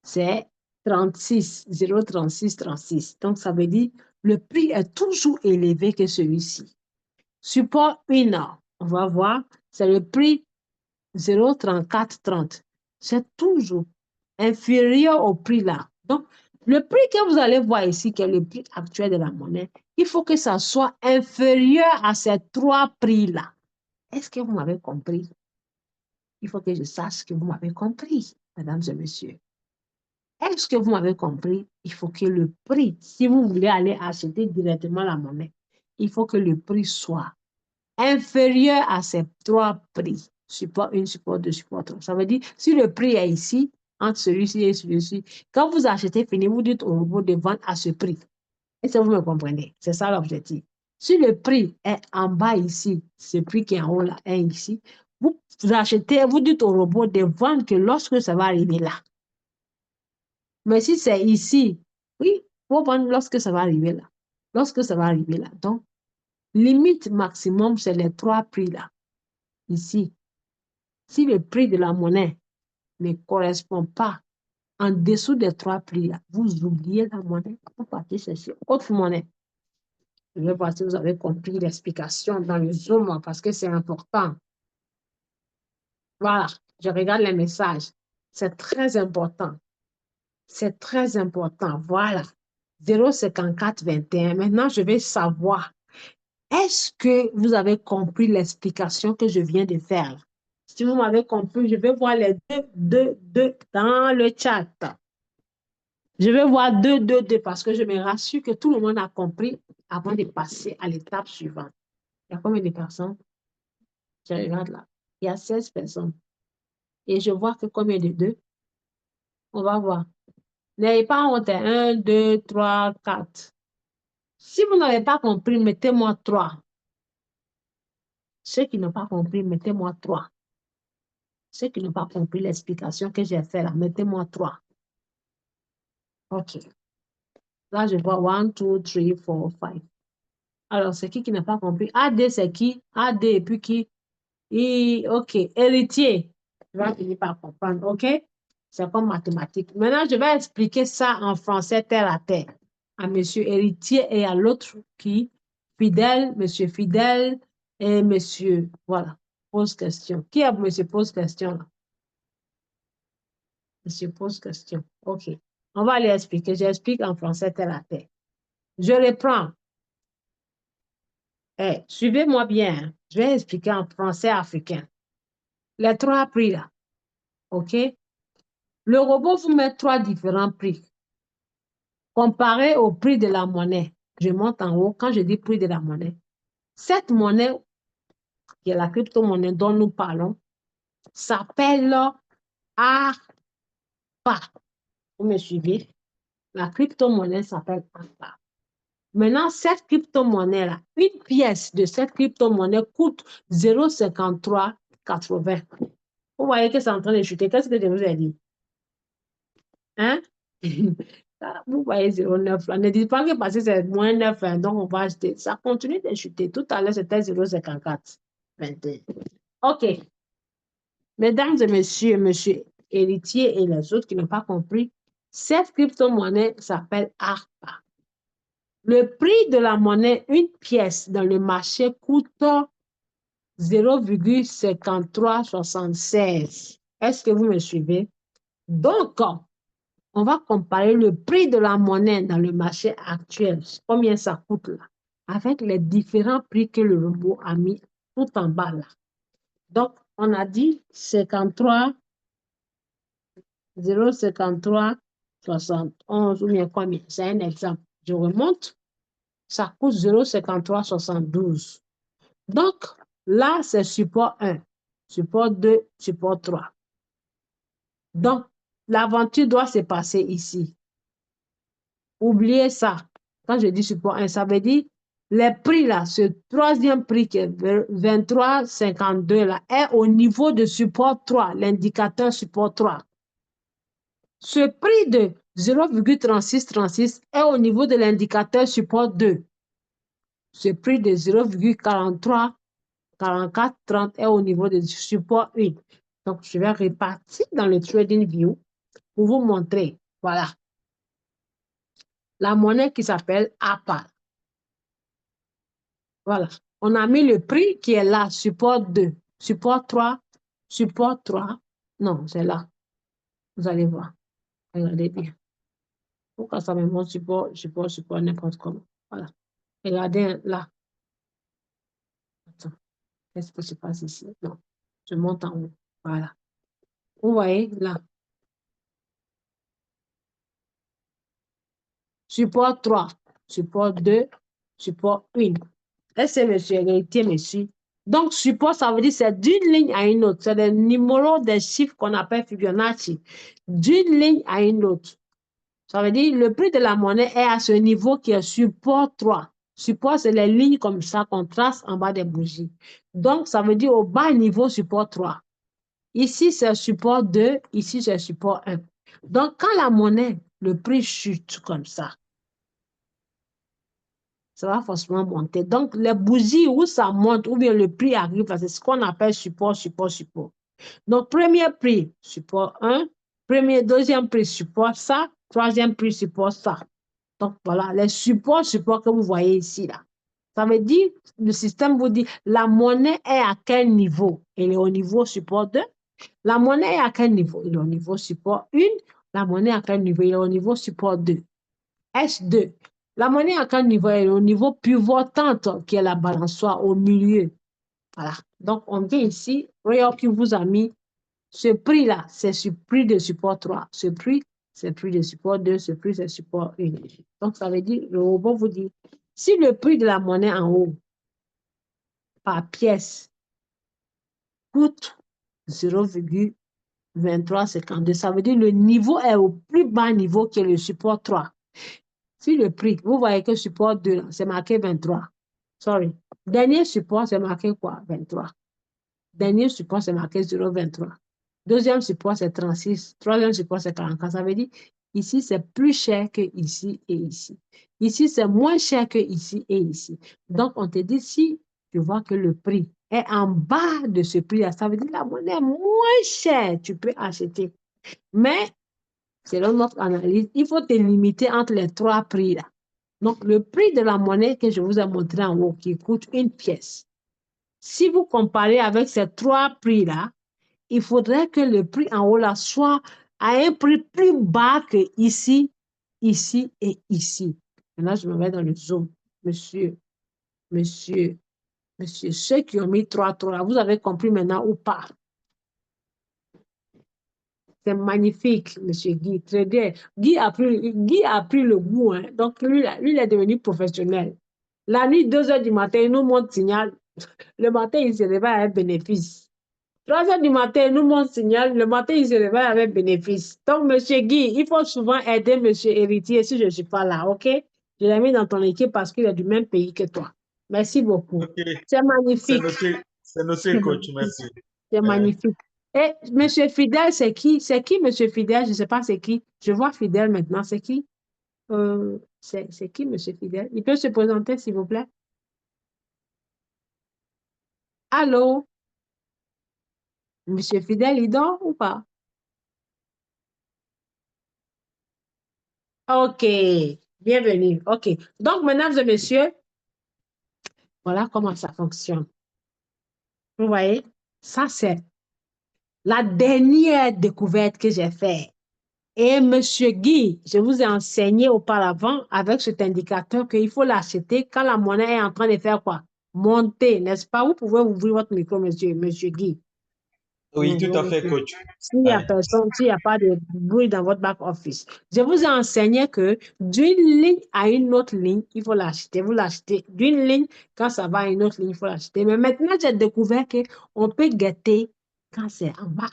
c'est 36, 0,36, 36. Donc, ça veut dire le prix est toujours élevé que celui-ci. Support 1, on va voir, c'est le prix 0,3430. C'est toujours inférieur au prix là. Donc, le prix que vous allez voir ici, qui est le prix actuel de la monnaie, il faut que ça soit inférieur à ces trois prix-là. Est-ce que vous m'avez compris? Il faut que je sache que vous m'avez compris, mesdames et messieurs. Est-ce que vous m'avez compris? Il faut que le prix, si vous voulez aller acheter directement la monnaie, il faut que le prix soit inférieur à ces trois prix. Support 1, support 2, support 3. Ça veut dire, si le prix est ici, entre celui-ci et celui-ci, quand vous achetez fini, vous dites au robot de vendre à ce prix. Est-ce que vous me comprenez? C'est ça l'objectif. Si le prix est en bas ici, ce prix qui est en haut là est ici, vous achetez, vous dites au robot de vendre que lorsque ça va arriver là. Mais si c'est ici, oui, faut vendre lorsque ça va arriver là. Lorsque ça va arriver là. Donc, limite maximum, c'est les trois prix là. Ici. Si le prix de la monnaie ne correspond pas en dessous des trois prix là, vous oubliez la monnaie, vous partez chercher autre monnaie. Je vais voir si vous avez compris l'explication dans le Zoom parce que c'est important. Voilà, je regarde les messages. C'est très important. C'est très important. Voilà. 0,5421. Maintenant, je vais savoir, est-ce que vous avez compris l'explication que je viens de faire? Si vous m'avez compris, je vais voir les deux dans le chat. Je vais voir deux parce que je me rassure que tout le monde a compris avant de passer à l'étape suivante. Il y a combien de personnes? Je regarde là. Il y a 16 personnes. Et je vois que combien de deux? On va voir. N'ayez pas honte. 1, 2, 3, 4. Si vous n'avez pas compris, mettez-moi 3. Ceux qui n'ont pas compris, mettez-moi 3. Ceux qui n'ont pas compris l'explication que j'ai faite là, mettez-moi 3. OK. Là, je vois 1, 2, 3, 4, 5. Alors, c'est qui n'a pas compris? AD, c'est qui? AD et puis qui? OK. Héritier. Tu vas finir par comprendre. OK? C'est comme mathématique. Maintenant, je vais expliquer ça en français terre à terre. À monsieur héritier et à l'autre qui? Fidèle, monsieur fidèle et monsieur. Voilà. Pose question. Qui est monsieur pose question là? Monsieur pose question. OK. On va aller expliquer. J'explique en français terre à terre. Je reprends. Suivez-moi bien, hein. Je vais expliquer en français africain. Les 3 prix là, OK? Le robot vous met 3 différents prix comparé au prix de la monnaie. Je monte en haut quand je dis prix de la monnaie. Cette monnaie, qui est la crypto-monnaie dont nous parlons, s'appelle ARPA. Vous me suivez? La crypto-monnaie s'appelle ARPA. Maintenant, cette crypto-monnaie-là, une pièce de cette crypto-monnaie coûte 0,5380. Vous voyez que c'est en train de chuter. Qu'est-ce que je vous ai dit? Hein? Vous voyez 0,9 là. Ne dites pas que parce que c'est moins 9, hein, donc on va acheter. Ça continue de chuter. Tout à l'heure, c'était 0,54. 21. OK. Mesdames et messieurs, monsieur héritier et les autres qui n'ont pas compris, cette crypto-monnaie s'appelle ARPA. Le prix de la monnaie, une pièce dans le marché coûte 0,5376. Est-ce que vous me suivez? Donc, on va comparer le prix de la monnaie dans le marché actuel, combien ça coûte là, avec les différents prix que le robot a mis tout en bas là. Donc, on a dit 53, 0,53, 71 ou bien combien? C'est un exemple. Je remonte, ça coûte 0,5372. Donc, là, c'est support 1, support 2, support 3. Donc, l'aventure doit se passer ici. Oubliez ça. Quand je dis support 1, ça veut dire les prix là, ce troisième prix qui est 23,52 là, est au niveau de support 3, l'indicateur support 3. Ce prix de 0,3636 est au niveau de l'indicateur support 2. Ce prix de 0,43, 44, 30 est au niveau de support 1. Donc, je vais repartir dans le Trading View pour vous montrer. Voilà. La monnaie qui s'appelle APA. Voilà. On a mis le prix qui est là, support 2, support 3, support 3. Non, c'est là. Vous allez voir. Regardez bien. Pourquoi ça me montre support, n'importe comment. Voilà. Regardez là. Attends. Qu'est-ce qui se passe ici? Non. Je monte en haut. Voilà. Vous voyez là. Support 3, support 2, support 1. Est-ce monsieur héritier, monsieur? Donc, support, ça veut dire c'est d'une ligne à une autre. C'est le numéro des chiffres qu'on appelle Fibonacci. D'une ligne à une autre. Ça veut dire le prix de la monnaie est à ce niveau qui est support 3. Support, c'est les lignes comme ça qu'on trace en bas des bougies. Donc, ça veut dire au bas niveau, support 3. Ici, c'est support 2. Ici, c'est support 1. Donc, quand la monnaie, le prix chute comme ça va forcément monter. Donc, les bougies où ça monte, ou bien le prix arrive, c'est ce qu'on appelle support, support, support. Donc, premier prix, support 1. Deuxième prix, support ça. Troisième prix, support ça. Donc, voilà, les supports que vous voyez ici, là. Ça veut dire, le système vous dit, la monnaie est à quel niveau? Elle est au niveau support 2. La monnaie est à quel niveau? Elle est au niveau support 1. La monnaie est à quel niveau? Elle est au niveau support 2. S2. La monnaie à quel niveau? Elle est au niveau pivotante, qui est la balançoire au milieu. Voilà. Donc, on vient ici, Royal qui vous a mis ce prix-là, c'est ce prix de support 3. Ce prix, c'est le prix de support 2. Ce prix, c'est support 1. Donc, ça veut dire, le robot vous dit, si le prix de la monnaie en haut, par pièce, coûte 0,2352, ça veut dire le niveau est au plus bas niveau que le support 3. Si le prix, vous voyez que support 2, c'est marqué 23. Sorry. Dernier support, c'est marqué quoi? 23. Dernier support, c'est marqué 0,23. Deuxième support, c'est 36. Troisième support, c'est 44. Ça veut dire, ici, c'est plus cher que ici et ici. Ici, c'est moins cher que ici et ici. Donc, on te dit, si tu vois que le prix est en bas de ce prix-là, ça veut dire la monnaie est moins chère, tu peux acheter. Mais, selon notre analyse, il faut te limiter entre les trois prix-là. Donc, le prix de la monnaie que je vous ai montré en haut, qui coûte une pièce, si vous comparez avec ces trois prix-là, il faudrait que le prix en haut là soit à un prix plus bas que ici, ici et ici. Maintenant, je me mets dans le zoom. Monsieur, monsieur, monsieur, ceux qui ont mis 3, vous avez compris maintenant ou pas? C'est magnifique, monsieur Guy, très bien. Guy a pris le goût, hein. Donc lui, il est devenu professionnel. La nuit, 2 heures du matin, il nous montre signal. Le matin, il se réveille avec bénéfice. 3 heures du matin, il nous montre signal. Le matin, il se réveille avec bénéfice. Donc, monsieur Guy, il faut souvent aider monsieur Héritier si je ne suis pas là, OK? Je l'ai mis dans ton équipe parce qu'il est du même pays que toi. Merci beaucoup. Ok, C'est magnifique. c'est noté, coach, merci. C'est magnifique. Et monsieur Fidèle, c'est qui? C'est qui, monsieur Fidèle? Je ne sais pas c'est qui. Je vois Fidèle maintenant. C'est qui? C'est qui, monsieur Fidèle? Il peut se présenter, s'il vous plaît? Allô? Monsieur Fidèle, il dort ou pas? OK. Bienvenue. OK. Donc, mesdames et messieurs, voilà comment ça fonctionne. Vous voyez? Ça, c'est la dernière découverte que j'ai faite. Et monsieur Guy, je vous ai enseigné auparavant avec cet indicateur qu'il faut l'acheter quand la monnaie est en train de faire quoi? Monter, n'est-ce pas? Vous pouvez ouvrir votre micro, monsieur Guy. Oui, tout à fait, coach. S'il n'y a Ouais. personne, s'il n'y a pas de bruit dans votre back-office. Je vous ai enseigné que d'une ligne à une autre ligne, il faut l'acheter. Vous l'achetez d'une ligne, quand ça va à une autre ligne, il faut l'acheter. Mais maintenant, j'ai découvert qu'on peut guetter quand c'est en bas.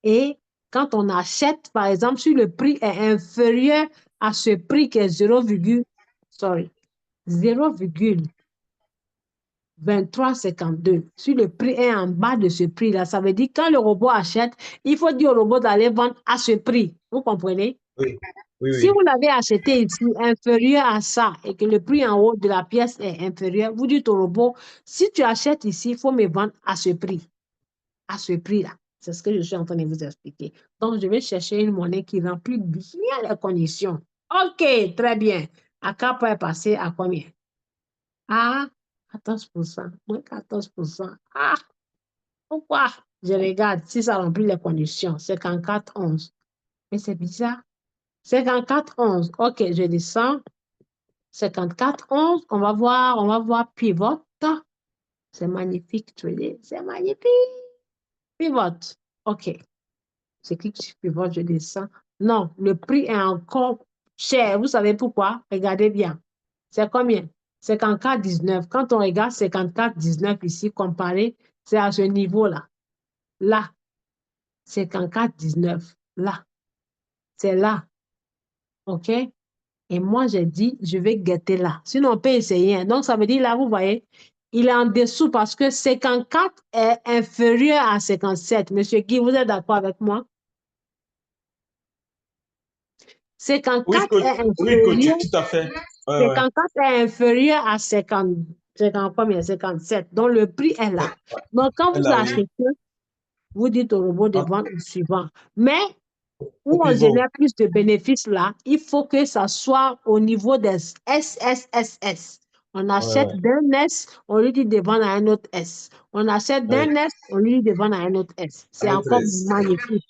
Et quand on achète, par exemple, si le prix est inférieur à ce prix qui est 0,2352. Si le prix est en bas de ce prix-là, ça veut dire quand le robot achète, il faut dire au robot d'aller vendre à ce prix. Vous comprenez? Oui, oui, Si oui. vous l'avez acheté ici inférieur à ça et que le prix en haut de la pièce est inférieur, vous dites au robot, si tu achètes ici, il faut me vendre à ce prix. À ce prix-là. C'est ce que je suis en train de vous expliquer. Donc, je vais chercher une monnaie qui remplit bien les conditions. OK, très bien. À cap est passé à combien? À 14%. Moins 14%. Ah, pourquoi? Je regarde si ça remplit les conditions. 54,11. Mais c'est bizarre. 54,11. OK, je descends. 54,11. On va voir pivot. C'est magnifique, c'est magnifique. Pivot. OK. Je clique sur pivot, je descends. Non, le prix est encore cher. Vous savez pourquoi? Regardez bien. C'est combien? 54,19. Quand on regarde 54,19 ici, comparé, c'est à ce niveau-là. Là, 54,19. Là, c'est là. OK? Et moi, j'ai dit, je vais guetter là. Sinon, on peut essayer. Donc, ça veut dire là, vous voyez, il est en dessous parce que 54 est inférieur à 57. Monsieur Guy, vous êtes d'accord avec moi? Oui, 54 coach, est oui, coach, inférieur, tout à fait. Ouais, ouais. 54 est inférieur à 50, 50 combien? 57. Donc, le prix est là. Donc, quand vous Là, oui. achetez, vous dites au robot de En- vendre au suivant. Mais, Au où on pivot. génère plus de bénéfices là, il faut que ça soit au niveau des SSSS. On Ouais, achète ouais. d'un S, on lui dit de vendre à un autre S. On achète Ouais. d'un S, on lui dit de vendre à un autre S. C'est encore Adresse. magnifique.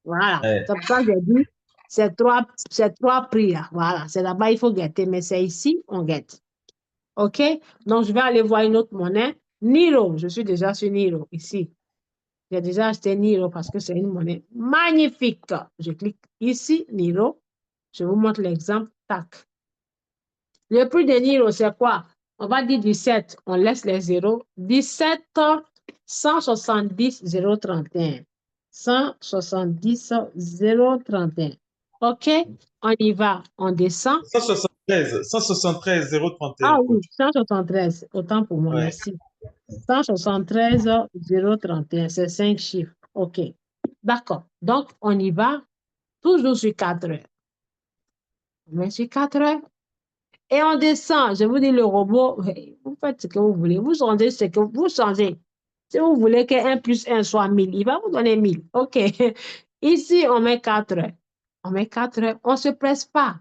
Voilà. Ouais. C'est pour ça que j'ai dit, ces trois prix-là. Voilà. C'est là-bas, il faut guetter. Mais c'est ici, on guette. OK? Donc, je vais aller voir une autre monnaie. Niro. Je suis déjà sur Niro, ici. J'ai déjà acheté Niro parce que c'est une monnaie magnifique. Je clique ici, Niro. Je vous montre l'exemple. Tac. Le prix de Niro, c'est quoi? On va dire 17. On laisse les zéros. 17, 170, 031. 170, 031. OK? On y va. On descend. 160 173 Ah 031, oui, coach. 173. Autant pour moi, Ouais. merci. 173 031, c'est 5 chiffres. OK. D'accord. Donc, on y va toujours sur 4 heures. On met sur 4 heures et on descend. Je vous dis, le robot, vous faites ce que vous voulez. Vous changez ce que vous changez. Si vous voulez que 1 plus 1 soit 1000, il va vous donner 1000. OK. Ici, on met 4 heures. On met 4 heures. On ne se presse pas.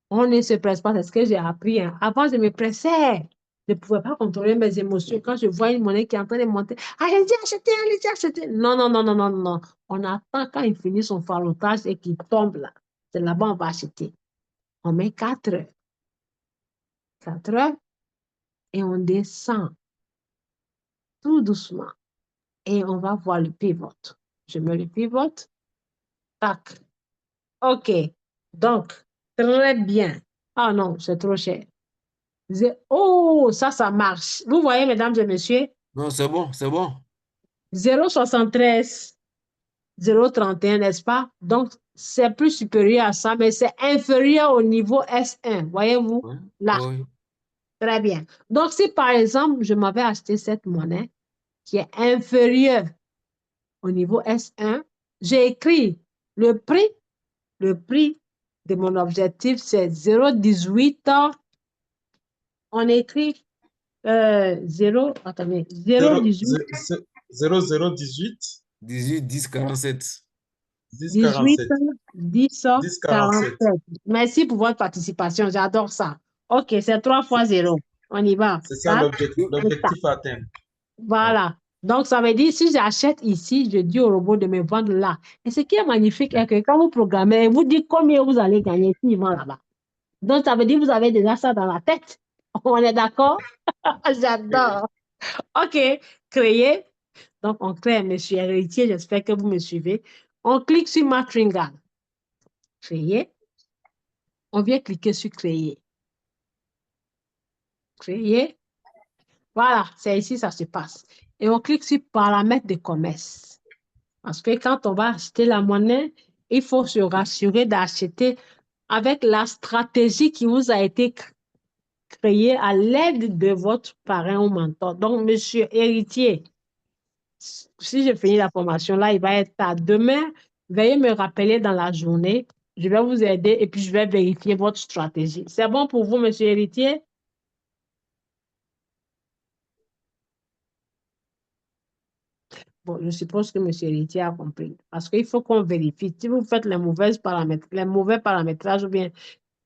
On ne se presse pas. C'est ce que j'ai appris, hein. Avant, je me pressais. Je ne pouvais pas contrôler mes émotions. Quand je vois une monnaie qui est en train de monter, allez-y, achetez, allez-y, achetez. Non, non, non, non, non, non. On attend quand il finit son farotage et qu'il tombe là. C'est là-bas on va acheter. On met 4 heures. 4 heures et on descend tout doucement. Et on va voir le pivot. Je mets le pivot. Tac. OK. Donc, très bien. Ah non, c'est trop cher. Oh, ça marche. Vous voyez, mesdames et messieurs, Non, c'est bon, c'est bon. 0,73, 0,31, n'est-ce pas? Donc, c'est plus supérieur à ça, mais c'est inférieur au niveau S1. Voyez-vous? Oui, Là. oui. Très bien. Donc, si par exemple, je m'avais acheté cette monnaie qui est inférieure au niveau S1, j'ai écrit le prix. Le prix de mon objectif, c'est 0,18. On écrit 0, attendez, 0,18. 0018 18, 10, 47. 10 18, 47. 10, 10 47. 47. Merci pour votre participation. J'adore ça. OK, c'est 3 fois 0. On y va. C'est ça 4, l'objectif à atteindre. Ouais. voilà. Donc, ça veut dire, si j'achète ici, je dis au robot de me vendre là. Et ce qui est magnifique est que quand vous programmez, vous dites combien vous allez gagner s'il vend là-bas. Donc, ça veut dire que vous avez déjà ça dans la tête. On est d'accord? J'adore. OK. Créer. Donc, on crée Monsieur Héritier. J'espère que vous me suivez. On clique sur Matringal. Créer. On vient cliquer sur Créer. Créer. Voilà, c'est ici ça se passe. Et on clique sur Paramètres de commerce. Parce que quand on va acheter la monnaie, il faut se rassurer d'acheter avec la stratégie qui vous a été créée à l'aide de votre parrain ou mentor. Donc, monsieur héritier, si je finis la formation là, il va être tard. Demain, veuillez me rappeler dans la journée. Je vais vous aider et puis je vais vérifier votre stratégie. C'est bon pour vous, monsieur héritier? Bon, je suppose que monsieur héritier a compris. Parce qu'il faut qu'on vérifie. Si vous faites les mauvais paramétrages ou bien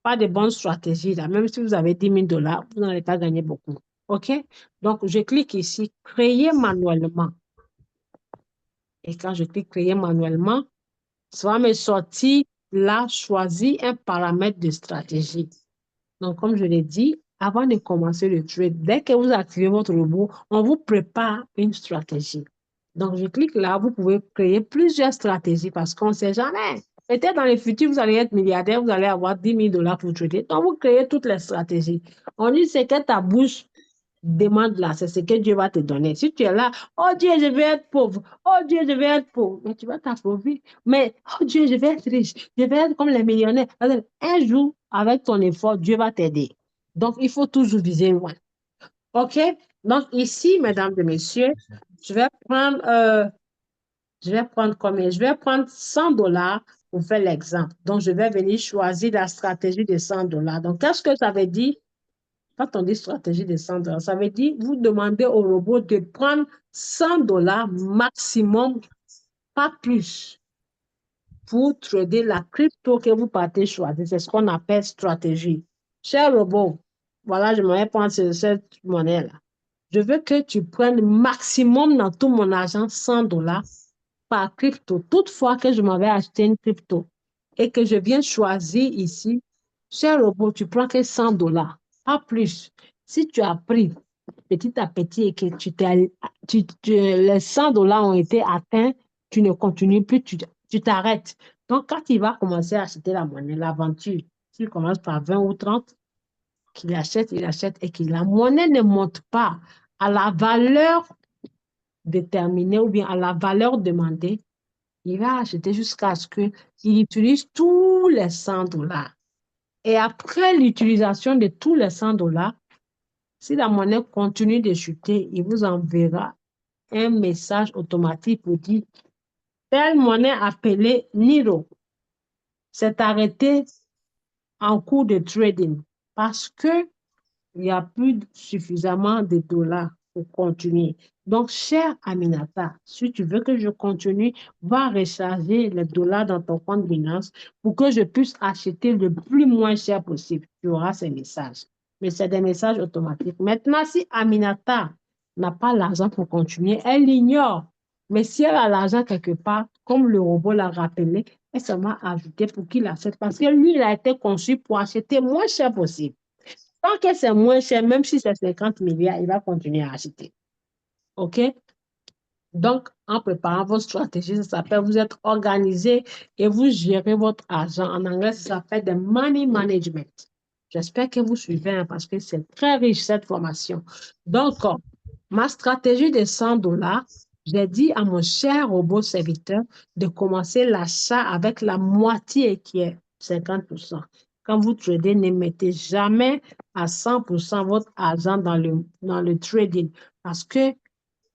pas de bonnes stratégies, là, même si vous avez 10 000 dollars, vous n'allez pas gagner beaucoup. OK? Donc, je clique ici, créer manuellement. Et quand je clique créer manuellement, ça va me sortir là, choisir un paramètre de stratégie. Donc, comme je l'ai dit, avant de commencer le trade, dès que vous activez votre robot, on vous prépare une stratégie. Donc, je clique là, vous pouvez créer plusieurs stratégies parce qu'on ne sait jamais. Peut-être dans le futur, vous allez être milliardaire, vous allez avoir 10 000 dollars pour trader. Donc, vous créez toutes les stratégies. On dit, c'est que ta bouche demande là, c'est ce que Dieu va te donner. Si tu es là, oh Dieu, je vais être pauvre. Oh Dieu, je vais être pauvre. Mais tu vas t'appauvrir. Mais, oh Dieu, je vais être riche. Je vais être comme les millionnaires. Alors, un jour, avec ton effort, Dieu va t'aider. Donc, il faut toujours viser loin. OK? Donc, ici, mesdames et messieurs, je vais prendre combien? Je vais prendre 100 dollars pour faire l'exemple. Donc, je vais venir choisir la stratégie de 100 dollars. Donc, qu'est-ce que ça veut dire? Quand on dit stratégie de 100 dollars, ça veut dire vous demandez au robot de prendre 100 dollars maximum, pas plus, pour trader la crypto que vous partez choisir. C'est ce qu'on appelle stratégie. Cher robot, voilà, je vais prendre cette monnaie-là. Je veux que tu prennes maximum dans tout mon argent 100 dollars par crypto. Toutefois que je m'avais acheté une crypto et que je viens choisir ici, cher robot, tu prends que 100 dollars, pas plus. Si tu as pris petit à petit et que les 100 dollars ont été atteints, tu ne continues plus, tu t'arrêtes. Donc, quand il va commencer à acheter la monnaie, l'aventure, s'il commence par 20 ou 30, qu'il achète, il achète et que la monnaie ne monte pas à la valeur déterminée ou bien à la valeur demandée, il va acheter jusqu'à ce qu'il utilise tous les 100 dollars. Et après l'utilisation de tous les 100 $, si la monnaie continue de chuter, il vous enverra un message automatique pour dire telle monnaie appelée Niro s'est arrêtée en cours de trading parce que il n'y a plus suffisamment de dollars pour continuer. Donc, cher Aminata, si tu veux que je continue, va recharger les dollars dans ton compte Binance pour que je puisse acheter le plus moins cher possible. Tu auras ces messages. Mais c'est des messages automatiques. Maintenant, si Aminata n'a pas l'argent pour continuer, elle l'ignore. Mais si elle a l'argent quelque part, comme le robot l'a rappelé, elle se m'a ajouté pour qu'il achète parce que lui, il a été conçu pour acheter moins cher possible. Tant que c'est moins cher, même si c'est 50 milliards, il va continuer à acheter. OK? Donc, en préparant votre stratégie, ça s'appelle vous êtes organisé et vous gérez votre argent. En anglais, ça s'appelle the money management. J'espère que vous suivez hein, parce que c'est très riche cette formation. Donc, ma stratégie de 100 $, j'ai dit à mon cher robot serviteur de commencer l'achat avec la moitié qui est 50%. Quand vous tradez, ne mettez jamais à 100% votre argent dans le trading parce que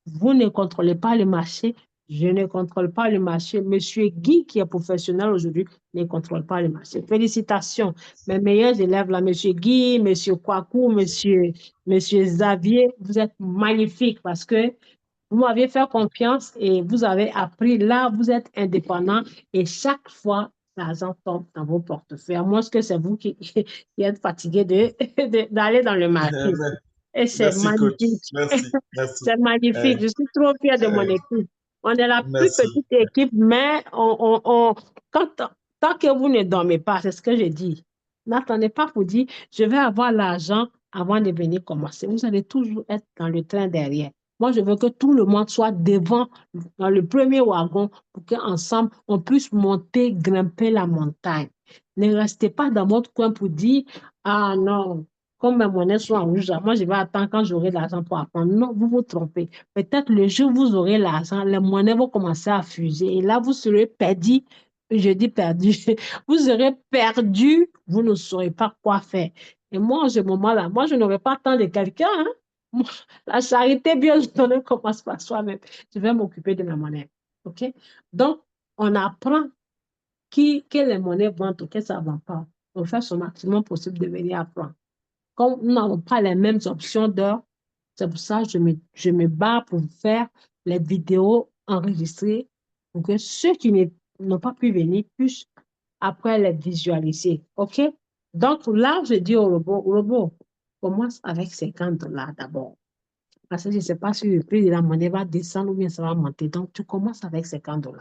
vous ne contrôlez pas le marché, je ne contrôle pas le marché. Monsieur Guy, qui est professionnel aujourd'hui, ne contrôle pas le marché. Félicitations, mes meilleurs élèves là, Monsieur Guy, Monsieur Kwaku, Monsieur Xavier, vous êtes magnifiques parce que vous m'avez fait confiance et vous avez appris. Là, vous êtes indépendant et chaque fois, l'argent tombe dans vos portefeuilles. À moins que c'est vous qui êtes fatigué d'aller dans le marché. Et c'est Merci, coach. magnifique. Merci, merci. C'est magnifique. Je suis trop fière de mon équipe. On est la plus Merci. petite équipe, mais tant que vous ne dormez pas, c'est ce que je dis. N'attendez pas pour dire, je vais avoir l'argent avant de venir commencer. Vous allez toujours être dans le train derrière. Moi, je veux que tout le monde soit devant, dans le premier wagon, pour qu'ensemble, on puisse monter, grimper la montagne. Ne restez pas dans votre coin pour dire, ah non, comme mes monnaies sont en rouge, moi, je vais attendre quand j'aurai l'argent pour apprendre. Non, vous vous trompez. Peut-être le jour où vous aurez l'argent, les monnaies vont commencer à fuser. Et là, vous serez perdu. Je dis perdu. Vous serez perdu. Vous ne saurez pas quoi faire. Et moi, en ce moment-là, moi, je n'aurai pas tant de quelqu'un. Hein? La charité bien donnée commence par soi-même. Je vais m'occuper de ma monnaie. OK? Donc, on apprend que les monnaies vendent ou que ça ne vend pas. On fait son maximum possible de venir apprendre. Comme nous n'avons pas les mêmes options d'heure, c'est pour ça que je me bats pour faire les vidéos enregistrées pour que ceux qui n'ont pas pu venir puissent après les visualiser. OK? Donc là, je dis au robot, commence avec 50 $ d'abord. Parce que je ne sais pas si le prix de la monnaie va descendre ou bien ça va monter. Donc, tu commences avec 50 $.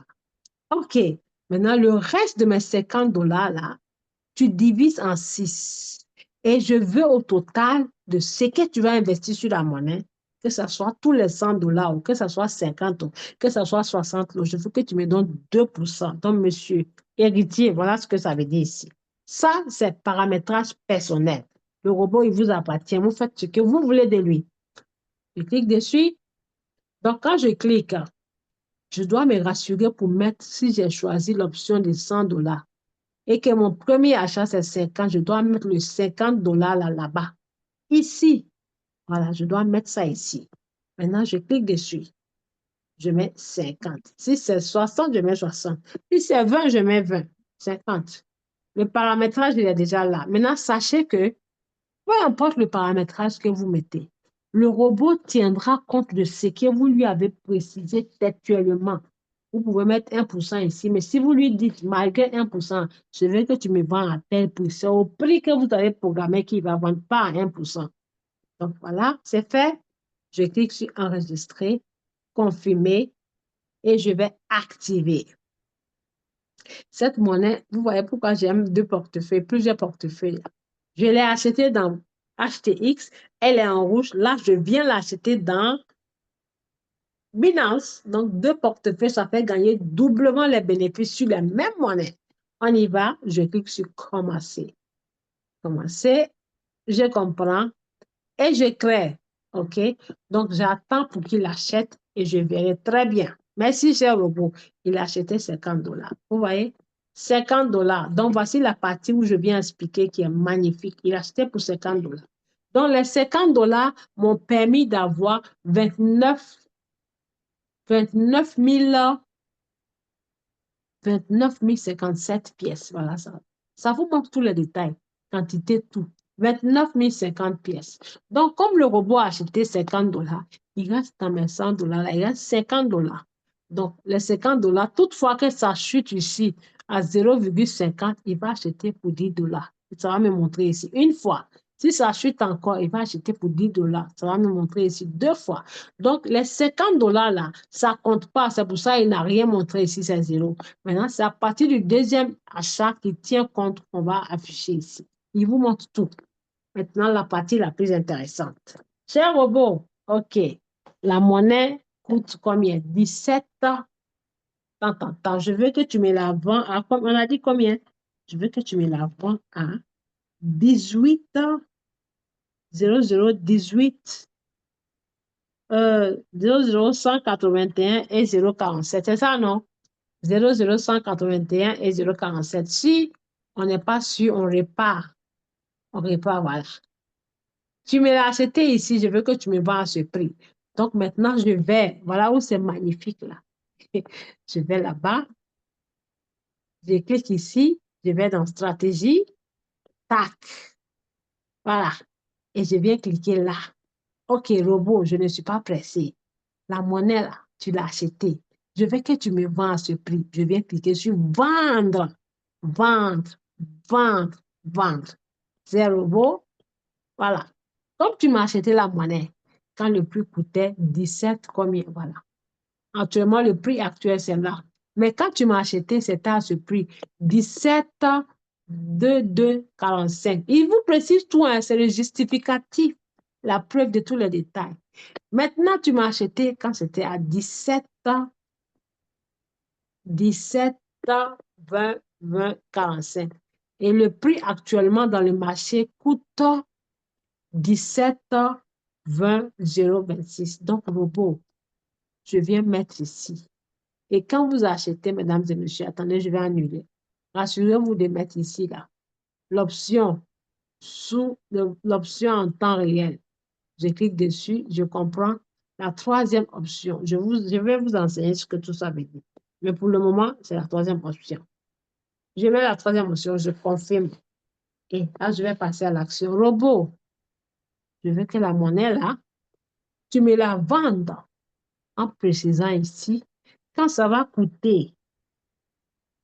OK. Maintenant, le reste de mes 50 $ là, tu divises en 6. Et je veux au total de ce que tu vas investir sur la monnaie, que ce soit tous les 100 $ ou que ce soit 50 ou que ce soit 60 €, je veux que tu me donnes 2%. Donc, monsieur héritier, voilà ce que ça veut dire ici. Ça, c'est paramétrage personnel. Le robot, il vous appartient. Vous faites ce que vous voulez de lui. Je clique dessus. Donc, quand je clique, je dois me rassurer pour mettre, si j'ai choisi l'option de 100 $ et que mon premier achat, c'est 50, je dois mettre le 50 $ là-bas. Ici, voilà, je dois mettre ça ici. Maintenant, je clique dessus. Je mets 50. Si c'est 60, je mets 60. Si c'est 20, je mets 20. 50. Le paramétrage, il est déjà là. Maintenant, sachez que, peu importe le paramétrage que vous mettez, le robot tiendra compte de ce que vous lui avez précisé textuellement. Vous pouvez mettre 1% ici, mais si vous lui dites, malgré 1%, je veux que tu me vends à tel prix, c'est au prix que vous avez programmé qu'il va vendre, pas à 1%. Donc voilà, c'est fait. Je clique sur enregistrer, confirmer et je vais activer. Cette monnaie, vous voyez pourquoi j'aime deux portefeuilles, plusieurs portefeuilles. Je l'ai achetée dans HTX, elle est en rouge. Là, je viens l'acheter dans Binance. Donc, deux portefeuilles, ça fait gagner doublement les bénéfices sur les mêmes monnaies. On y va, je clique sur commencer. Commencer, je comprends et je crée. OK? Donc, j'attends pour qu'il achète et je verrai très bien. Merci, cher robot. Il a acheté 50 $. Vous voyez? $50. Donc, voici la partie où je viens expliquer qui est magnifique. Il a acheté pour $50. Donc, les $50 m'ont permis d'avoir 29 057 pièces. Voilà ça. Ça vous montre tous les détails. Quantité, tout. 29 050 pièces. Donc, comme le robot a acheté $50, il reste dans mes $100, là, il reste $50. Donc, les $50, toutefois que ça chute ici à 0,50, il va acheter pour $10. Ça va me montrer ici une fois. Si ça chute encore, il va acheter pour $10. Ça va me montrer ici deux fois. Donc, les $50 là, ça ne compte pas. C'est pour ça qu'il n'a rien montré ici, c'est zéro. Maintenant, c'est à partir du deuxième achat qui tient compte qu'on va afficher ici. Il vous montre tout. Maintenant, la partie la plus intéressante. Cher robot, OK. La monnaie coûte combien? 17. Attends. Je veux que tu me la vends à... On a dit combien? Je veux que tu me la vends à 18, 0018, 00181 et 047. C'est ça, non? 00181 et 047. Si on n'est pas sûr, on répare. On répare, voilà. Tu me l'as acheté ici, je veux que tu me vends à ce prix. Donc maintenant, je vais, voilà où c'est magnifique là. Je vais là-bas, je clique ici, je vais dans stratégie, tac, voilà. Et je viens cliquer là. OK, robot, je ne suis pas pressé. La monnaie là, tu l'as achetée. Je veux que tu me vends à ce prix. Je viens cliquer sur vendre, vendre, vendre, vendre. C'est robot, voilà. Comme tu m'as acheté la monnaie, quand le prix coûtait 17, combien, voilà. Actuellement, le prix actuel, c'est là. Mais quand tu m'as acheté, c'était à ce prix, 17, 22,45. Il vous précise tout, hein, c'est le justificatif, la preuve de tous les détails. Maintenant, tu m'as acheté quand c'était à 17, 20, 45. Et le prix actuellement dans le marché coûte 17, 20, 0,26. Donc, robot, je viens mettre ici. Et quand vous achetez, mesdames et messieurs, attendez, je vais annuler. Rassurez-vous de mettre ici, là, l'option l'option en temps réel. Je clique dessus, je comprends. La troisième option, je vais vous enseigner ce que tout ça veut dire. Mais pour le moment, c'est la troisième option. Je mets la troisième option, je confirme. Et là, je vais passer à l'action robot. Je veux que la monnaie, là, tu me la vendes en précisant ici, quand ça va coûter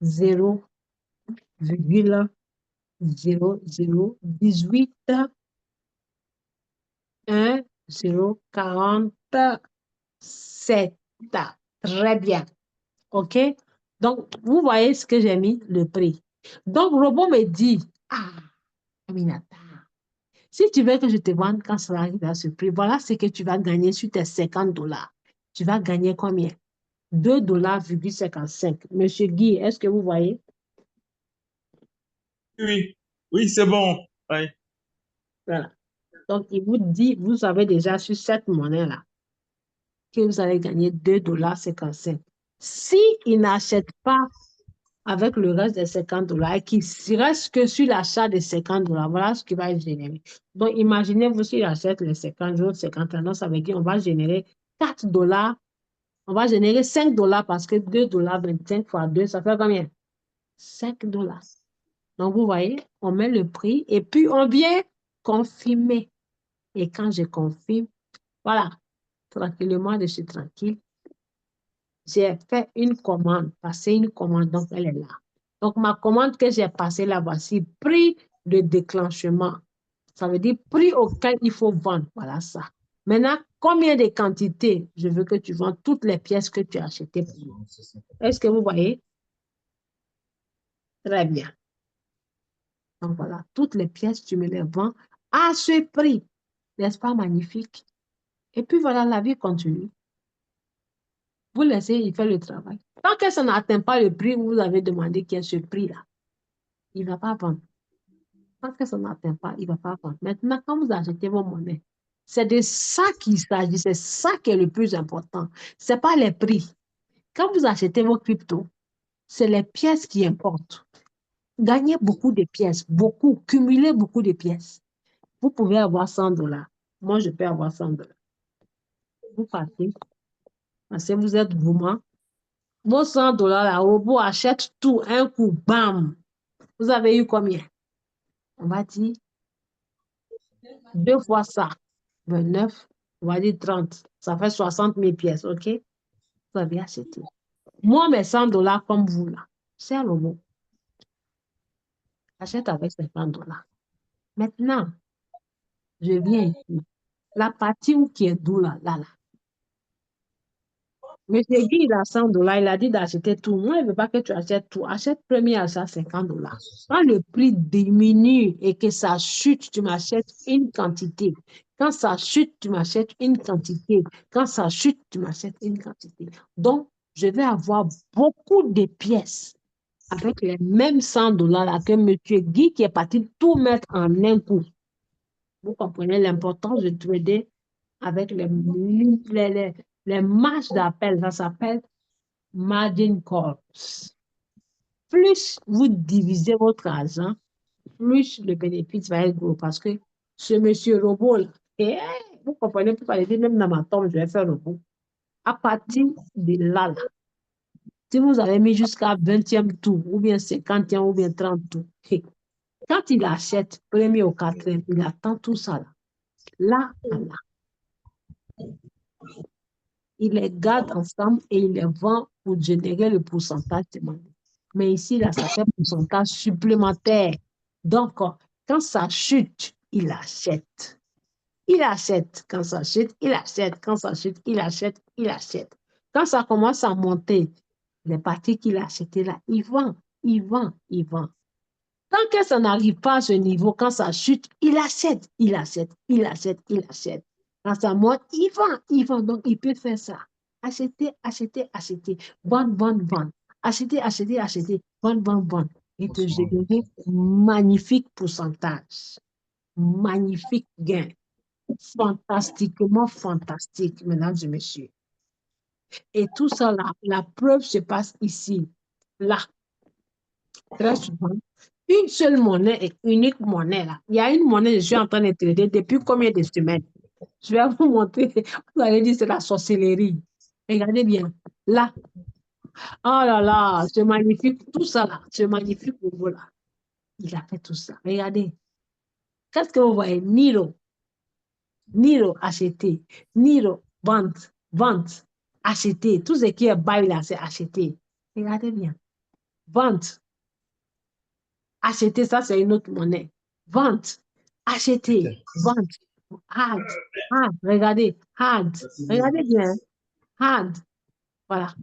0,0018 1047. Très bien. OK? Donc, vous voyez ce que j'ai mis, le prix. Donc, le robot me dit, ah, Aminata, si tu veux que je te vende quand ça arrive à ce prix, voilà ce que tu vas gagner sur tes $50. Tu vas gagner combien? $2,55. Monsieur Guy, est-ce que vous voyez? Oui, oui, c'est bon. Oui. Voilà. Donc, il vous dit, vous avez déjà sur cette monnaie-là que vous allez gagner $2,55. Si il n'achète pas avec le reste des $50 et qu'il ne reste que sur l'achat des $50, voilà ce qui va générer. Donc, imaginez-vous s'il achète les 50 jours, 50 ans, ça veut dire qu'on va générer $4. On va générer $5 parce que $2,25 fois 2, ça fait combien? $5. Donc, vous voyez, on met le prix et puis on vient confirmer. Et quand je confirme, voilà, tranquillement, je suis tranquille. J'ai fait une commande, passé une commande, donc elle est là. Donc, ma commande que j'ai passée là, voici, prix de déclenchement. Ça veut dire prix auquel il faut vendre. Voilà ça. Maintenant, combien de quantités? Je veux que tu vends toutes les pièces que tu as achetées pour moi. Est-ce que vous voyez? Très bien. Donc, voilà, toutes les pièces, tu me les vends à ce prix. N'est-ce pas magnifique? Et puis, voilà, la vie continue. Vous laissez, il fait le travail. Tant que ça n'atteint pas le prix, vous avez demandé qu'il y ait ce prix-là. Il ne va pas vendre. Tant que ça n'atteint pas, il ne va pas vendre. Maintenant, quand vous achetez vos monnaies, c'est de ça qu'il s'agit. C'est ça qui est le plus important. Ce n'est pas les prix. Quand vous achetez vos cryptos, c'est les pièces qui importent. Gagnez beaucoup de pièces, beaucoup, cumulez beaucoup de pièces. Vous pouvez avoir 100 dollars. Moi, je peux avoir 100 dollars. Vous partez, parce que vous êtes gourmand. Vos 100 dollars, là, robot achète tout, un coup, bam. Vous avez eu combien? On va dire 2 fois ça, 29, on va dire 30. Ça fait 60 000 pièces, OK? Vous avez acheté. Moi, mes 100 dollars comme vous, là, c'est un robot. Achète avec 50 dollars. Maintenant, je viens ici. La partie où qui est d'où là, là, là. Monsieur Guy, il a 100 dollars, il a dit d'acheter tout. Moi, il ne veut pas que tu achètes tout. Achète premier achat 50 dollars. Quand le prix diminue et que ça chute, tu m'achètes une quantité. Quand ça chute, tu m'achètes une quantité. Quand ça chute, tu m'achètes une quantité. Donc, je vais avoir beaucoup de pièces avec les mêmes 100 dollars là que Monsieur Guy qui est parti tout mettre en un coup. Vous comprenez l'importance de trader avec les marges d'appel. Ça s'appelle margin calls. Plus vous divisez votre argent, plus le bénéfice va être gros. Parce que ce monsieur robot, là, vous comprenez pourquoi il dit même dans ma tombe, je vais faire robot. À partir de là, là, si vous avez mis jusqu'à 20e tour, ou bien 50e, ou bien 30 tours, quand il achète premier au 4e, il attend tout ça là. Là, à là. Il les garde ensemble et il les vend pour générer le pourcentage demandé. Mais ici, là, ça fait pourcentage supplémentaire. Donc, quand ça chute, il achète. Il achète. Quand ça chute, il achète. Quand ça chute, il achète. Il achète. Quand ça commence à monter, les parties qu'il a achetées là, il vend. Il vend. Il vend. Tant que ça n'arrive pas à ce niveau, quand ça chute, il achète. Il achète. Il achète. Il achète. Quand ça monte, il vend. Il vend. Donc, il peut faire ça. Acheter, acheter, acheter. Vendre, vendre, vendre. Acheter, acheter, acheter. Vendre, vendre, vendre. Et te générer magnifique pourcentage. Magnifique gain. Fantastiquement fantastique, mesdames et messieurs. Et tout ça, la preuve se passe ici. Là, très souvent, une seule monnaie et unique monnaie là. Il y a une monnaie, je suis en train de trader depuis combien de semaines? Je vais vous montrer. Vous allez dire c'est la sorcellerie. Regardez bien. Là. Oh là là, c'est magnifique. Tout ça là, c'est magnifique pour vous là. Il a fait tout ça. Regardez. Qu'est-ce que vous voyez? Niro. Niro, acheter. Niro, vente. Vente. Acheter. Tout ce qui est bail là, c'est acheter. Regardez bien. Vente. Acheter, ça, c'est une autre monnaie. Vente. Acheter. Vente. Hard. Hard. Regardez. Hard. Regardez bien. Hard. Voilà.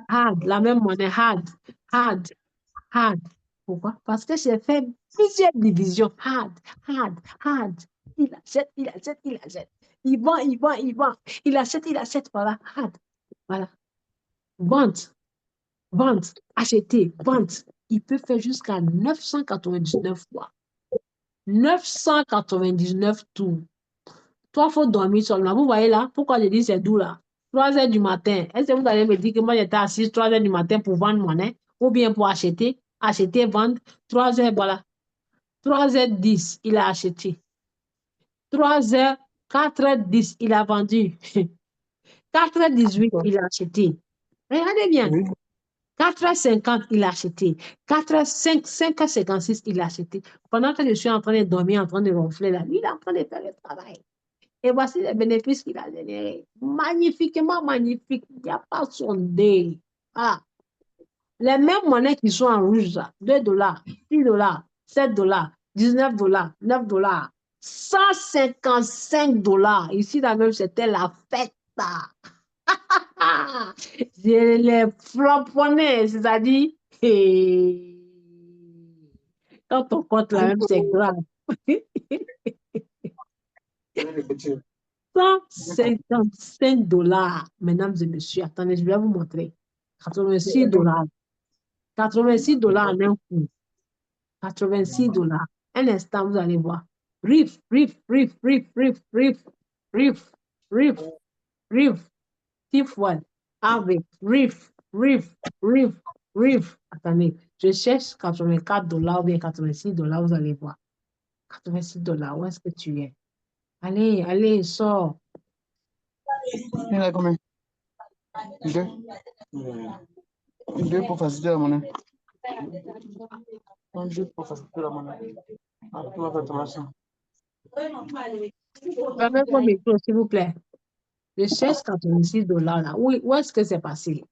Hard. La même monnaie. Hard. Hard. Hard. Pourquoi? Parce que j'ai fait plusieurs divisions. Hard. Hard. Hard. Il achète, il achète, il achète. Il vend, il vend, il vend. Il achète, il achète. Voilà. Hard. Voilà. Vente. Vente. Acheter. Vente. Il peut faire jusqu'à 999 fois. 999 tours. Toi, il faut dormir seulement. Vous voyez là, pourquoi je dis c'est doux là? 3 heures du matin. Est-ce que vous allez me dire que moi j'étais assise 3 heures du matin pour vendre monnaie ou bien pour acheter, acheter, vendre? 3 heures, voilà. 3h10, il a acheté. 3h, 4h10, il a vendu. 4h18, il a acheté. Regardez bien. 4h50, il a acheté. 4h05, 5h56, il a acheté. Pendant que je suis en train de dormir, en train de ronfler là, lui, il est en train de faire le travail. Et voici les bénéfices qu'il a générés. Magnifiquement magnifique. Il n'y a pas sondé. Voilà. Les mêmes monnaies qui sont en rouge, là, 2 dollars, 6 dollars, 7 dollars, 19 dollars, 9 dollars, 155 dollars. Ici, là même, c'était la fête. Je les frapponnais, c'est-à-dire, quand on compte la même, c'est grave. 155 dollars, mesdames et messieurs. Attendez, je vais vous montrer. 86 dollars. 86 dollars en un coup. 86 dollars. Un instant, vous allez voir. Riff, riff, riff, riff, riff, riff, riff, riff, riff, Tifwell, avec, riff, riff, riff, riff. Attendez, je cherche 84 $ ou bien 86 $, vous allez voir. 86 $, où est-ce que tu es? Allez, allez, sors. Il y en a combien? Deux. Deux pour faciliter la monnaie. Deux pour faciliter la monnaie. Ah, tu vas faire 300. Fermez vos micros, s'il vous plaît. Je cherche 86 $ là. Oui, où est-ce que c'est passé?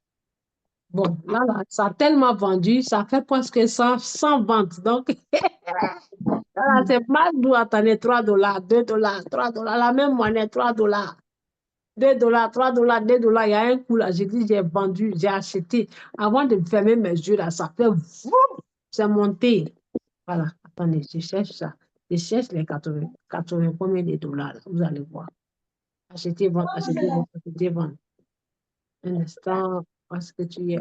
Bon, là, ça a tellement vendu, ça fait presque 100 ventes. Donc, là, c'est mal d'où attendez 3 $, 2 $, 3 $, la même monnaie, 3 $, 2 $, 3 $, 2 $. Il y a un coup là, j'ai dit, j'ai vendu, j'ai acheté. Avant de fermer mes yeux là, ça fait vroom, c'est monté. Voilà, attendez, je cherche ça. Je cherche les 80 combien de dollars là, vous allez voir. Achetez, vendre, achetez, vendre, achetez, vendre. Un instant, où est-ce que tu es?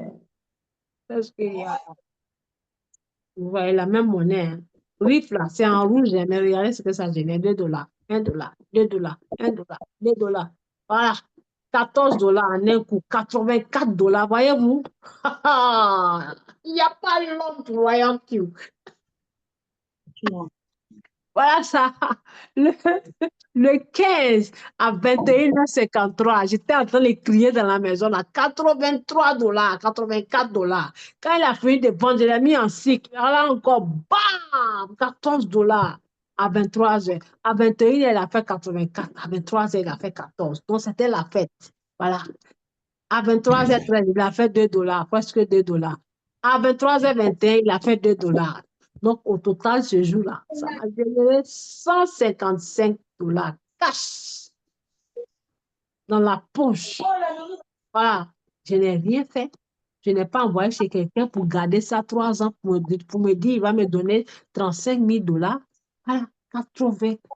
Est-ce qu'il y a, vous voyez la même monnaie, hein. RIF là, c'est en rouge, hein, mais regardez ce que ça génère, 2 $, 1 $, 2 $, 1 $, 2 $. Voilà, 14 $ en un coup, 84 $, voyez-vous? Il n'y a pas l'homme pour voyant Q. Voilà ça. Le 15 à 21h53, j'étais en train de crier dans la maison à 83 $, 84 $. Quand il a fini de vendre, je l'ai mis en cycle. Alors encore, bam, 14 $ à 23h. À 21h, il a fait 84. À 23h, il a fait 14. Donc, c'était la fête. Voilà. À 23h13, il a fait 2 $, presque 2 $. À 23h21, il a fait 2 $. Donc, au total, ce jour-là, ça m'a généré 155 $ cash dans la poche. Voilà. Je n'ai rien fait. Je n'ai pas envoyé chez quelqu'un pour garder ça 3 ans pour me dire il va me donner 35 000 $. Voilà.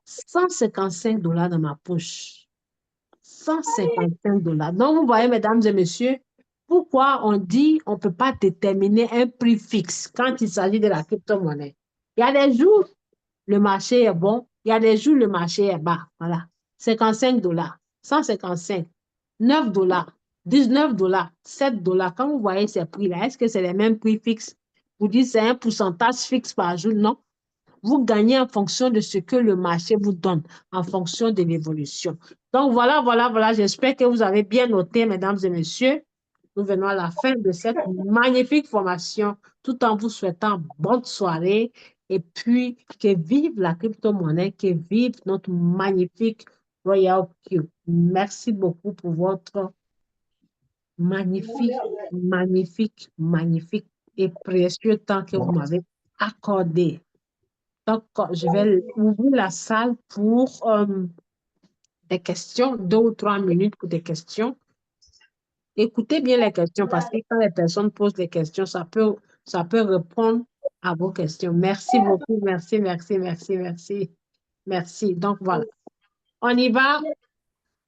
155 $ dans ma poche. 155 $. Donc, vous voyez, mesdames et messieurs, pourquoi on dit on ne peut pas déterminer un prix fixe quand il s'agit de la crypto-monnaie. Il y a des jours, le marché est bon, il y a des jours, le marché est bas. Voilà. 55 $, 155, 9 $, 19 $, 7 $. Quand vous voyez ces prix-là, est-ce que c'est les mêmes prix fixes? Vous dites c'est un pourcentage fixe par jour? Non. Vous gagnez en fonction de ce que le marché vous donne, en fonction de l'évolution. Donc, voilà. J'espère que vous avez bien noté, mesdames et messieurs. Nous venons à la fin de cette magnifique formation, tout en vous souhaitant bonne soirée. Et puis, que vive la crypto-monnaie, que vive notre magnifique Royal Q. Merci beaucoup pour votre magnifique et précieux temps que vous m'avez accordé. Donc, je vais ouvrir la salle pour des questions, 2 ou 3 minutes pour des questions. Écoutez bien les questions parce que quand les personnes posent des questions, ça peut répondre à vos questions. Merci beaucoup, merci. Donc, voilà. On y va.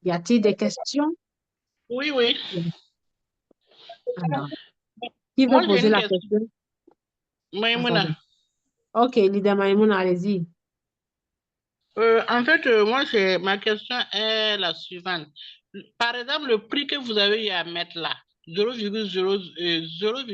Y a-t-il des questions? Oui, oui. Alors, qui veut Moi, j'ai poser une la question. question? Maïmouna. OK, Lida Maïmouna, allez-y. En fait, moi, ma question est la suivante. Par exemple, le prix que vous avez eu à mettre là, 0,0,